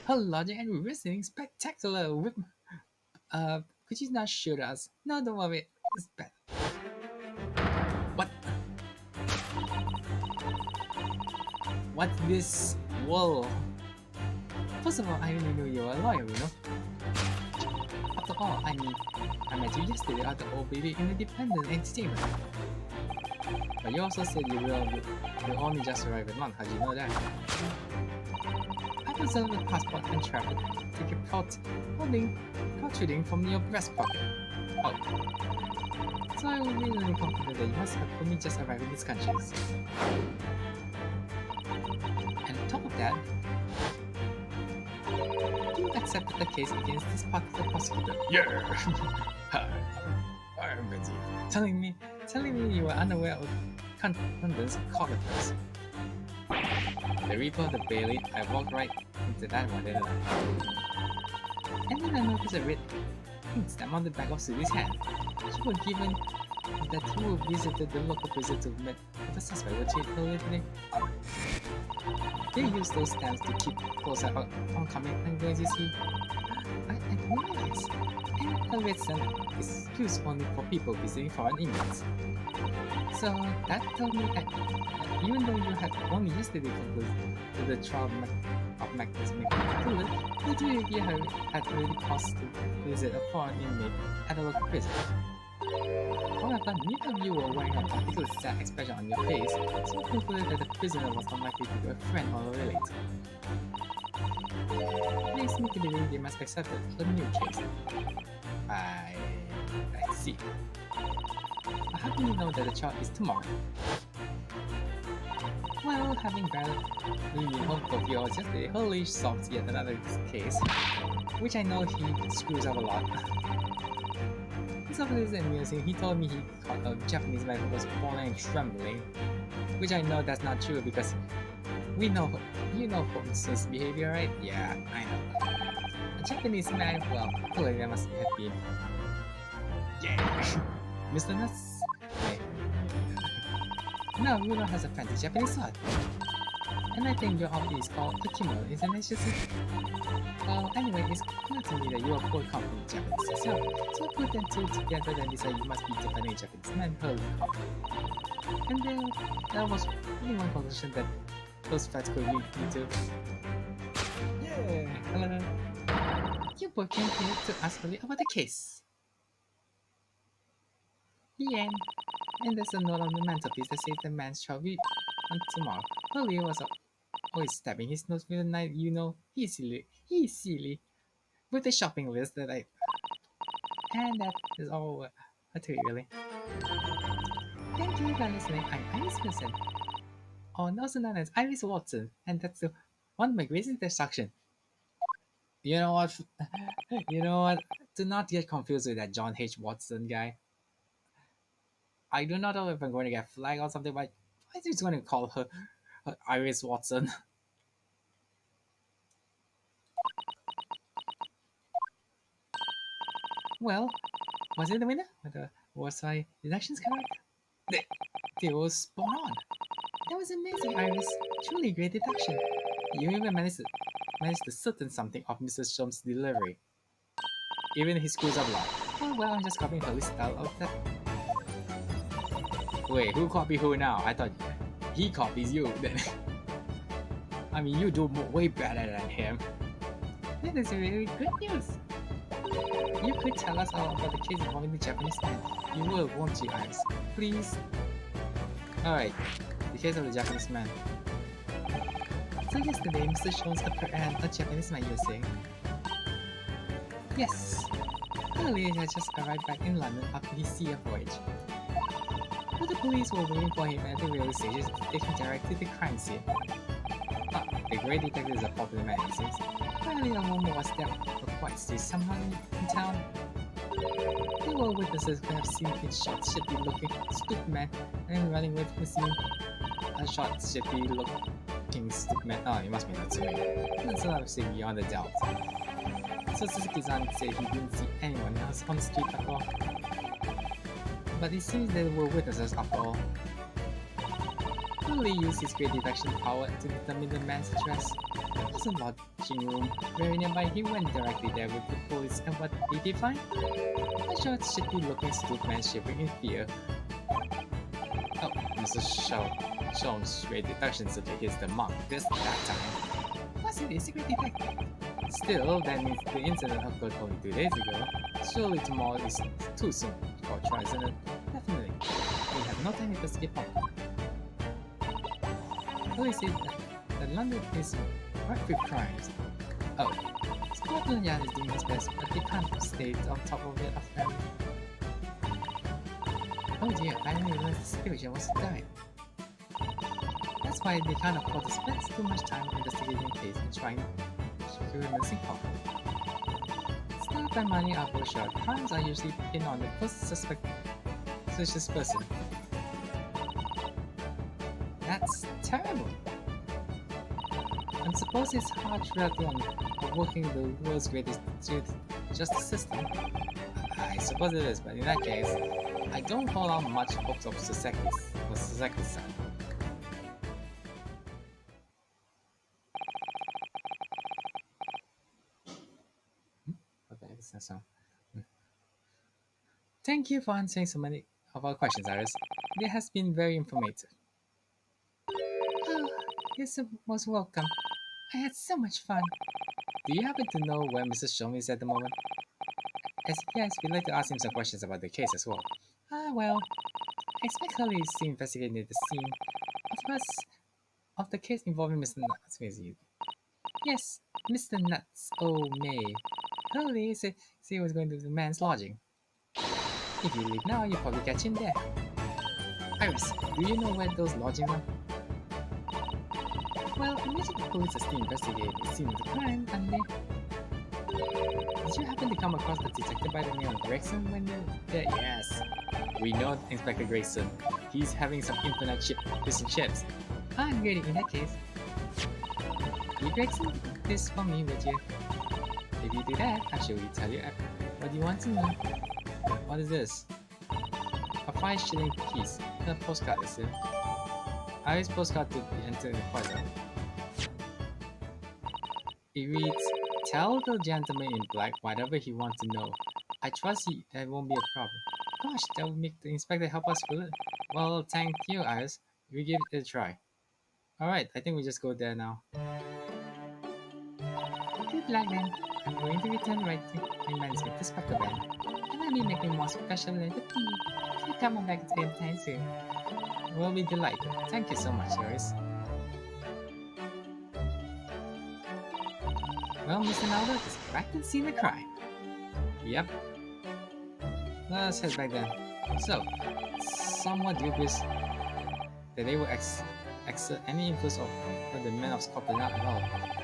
her logic and reasoning spectacular. Could you not shoot us? No, don't worry. It's bad. What? What's this? Whoa. First of all, I only knew you were a lawyer, you know? After all, I met you yesterday at the Old Baby Independent Entertainment. But you also said you only just arrived in London. How do you know that? I preserved the passport and travel ticket protruding from your breast pocket. Oh. So I was really confident that you must have only just arrived in these countries. And on top of that, you accepted the case against this particular prosecutor. Yeah! I'm busy. Telling me you were unaware of London's cogitors. The Reaper, the Bailey, I walked right into that one, didn't I? And then I noticed a red ink stamp on the back of Susie's hand. She was given that you visited the local prison to meet with the suspect earlier today. They use those stamps to keep closer on oncoming and going to see. I didn't realize. And a red stamp is used only for people visiting foreign immigrants. So that told me that even though you had only yesterday concluded the trial of Magnus McGilded, the two of you had already caused to visit a foreign inmate at a local prison. However, neither of you were wearing a particularly sad expression on your face, so we concluded that the prisoner was unlikely to be a friend or a relative. It makes me to believe they must accept a new case. I see. But how do you know that the trial is tomorrow? Well, having barely been home for a few hours yesterday, Hurley solved yet another case, which I know he screws up a lot. This officer is amusing. He told me he caught a Japanese man who was falling and trembling, which I know that's not true because you know Holmes's behavior, right? Yeah, I know. A Japanese man, well, clearly there must have been. Yeah, Mr. Nuts. Hey. Now Runo has a fancy Japanese sword. And I think your outfit is called a kimono, isn't it, Susie? Well, anyway, it's clear to me that you are both come from Japanese yourself, so I put them two together and decided you must be Japanese man, Hurley. And then there was only one conclusion that those facts could lead me to. Yeah, hello. You both came here to ask Hurley about the case. The end. And there's a note on the mantelpiece that says the man's shall be on tomorrow. Hurley was always stabbing his nose with a knife, you know, easily, with a shopping list that I. And that is all I tell you, really. Thank you for listening. I'm Iris Wilson, or also known as Iris Watson, and that's one of my greatest introduction. You know what? You know what? Do not get confused with that John H. Watson guy. I do not know if I'm going to get flagged or something, but I'm just going to call her Iris Watson. Well, was it the winner? Was my deductions correct? They were spot on. That was amazing, Iris. Truly great deduction. You even managed to certain something of Mr. Shum's delivery. Even he screws up a lot. Oh well, I'm just copying Hurley's style of that. Wait, who copied who now? I thought he copies you. Then I mean, you do way better than him. That is really good news. You could tell us all about the case involving the Japanese man. You will, won't you, Iris? Please. Alright, the case of the Japanese man. So yesterday, Mr. Jones apprehended a Japanese man, you were saying? Yes. Hurley had just arrived back in London after his sea voyage. But the police were waiting for him at the railway station to take him directly to the crime scene. Ah, the great detective is a popular man, it seems. Apparently a woman was there for quite see someone in town. There were witnesses who have seen him shot shitty looking stupid man and then running away from the scene. A shot shitty looking stupid man. Oh, it must be Natsumi. That's obviously beyond a doubt. So Suzuki-san said he didn't see anyone else on the street at all. But it seems there were witnesses after all. Hurley used his great deduction power to determine the man's address. There was a lodging room very nearby. He went directly there with the police, and what did he find? A short, shitty-looking stupid man shivering in fear. Oh, Mr. Sholmes' great deduction certainly hits the mark that time. Plus, it is a great detective. Still, that means the incident occurred only 2 days ago. Surely tomorrow is too soon for trial, isn't it? Definitely. We have no time to escape home. Police said that London is rife with crimes. Oh, Scotland Yard is doing its best, but they can't stay on top of it apparently. Oh dear, I didn't realize the spirit was dying. That's why they can't afford to spend too much time investigating the case and trying to secure a missing cop. Stabbed by money are bullshit. Crimes are usually pinned on the first suspicious person. That's terrible. I suppose it's hard to rely on working the world's greatest justice system. I suppose it is, but in that case, I don't hold out much hopes of Suzuki's side. What the heck is that sound? Thank you for answering so many of our questions, Iris. It has been very informative. Oh, you're so most welcome. I had so much fun. Do you happen to know where Mrs. Shom is at the moment? As yes, we'd like to ask him some questions about the case as well. Well, I expect Hurley is still investigating the scene, of course, of the case involving Mr. Nuts. Yes, Mr. Nuts. Oh, May. Hurley said he was going to the man's lodging. If you leave now, you'll probably catch him there. Iris, do you know where those lodgings are? Well, imagine the police are still investigating the scene of the crime, and they... Did you happen to come across a detective by the name of Gregson when you were there? Yes. We know Inspector Gregson. He's having some infinite fish and chips. Great, in that case. You Gregson, this for me, would you? If you do that, I shall tell you what you want to know. What is this? A 5-shilling piece. A postcard, is it? Iris postcard to be entered in the puzzle. It reads, tell the gentleman in black whatever he wants to know. I trust that won't be a problem. Gosh, that would make the inspector help us with it. Well, thank you, Iris. We give it a try. Alright, I think we just go there now. Good luck then. I'm going to return right to my management to Sparkle Band. And I'll be making more special than the tea. So come on back anytime soon. We'll be delighted. Thank you so much, Iris. Well, Mr. Naldo is back to see the crime. Yep. Let's head back then. So, somewhat dubious that they will exert any influence over the men of Scotland Yard at all.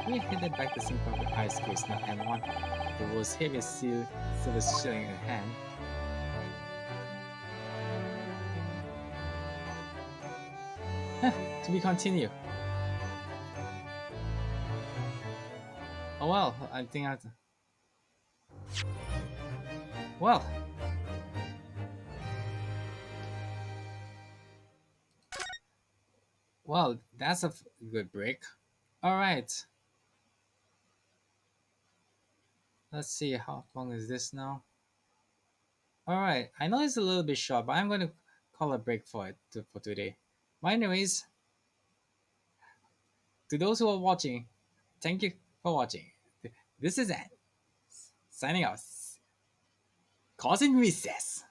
We are headed back to St. Paul with High School Snap and one the world's heaviest silver shilling in hand. To be continued. Oh well, I think I. Well, well, that's a good break. All right, let's see how long is this now. All right, I know it's a little bit short, but I'm going to call a break for for today. But anyways, to those who are watching, thank you for watching. This is Ed signing out. Causing recess.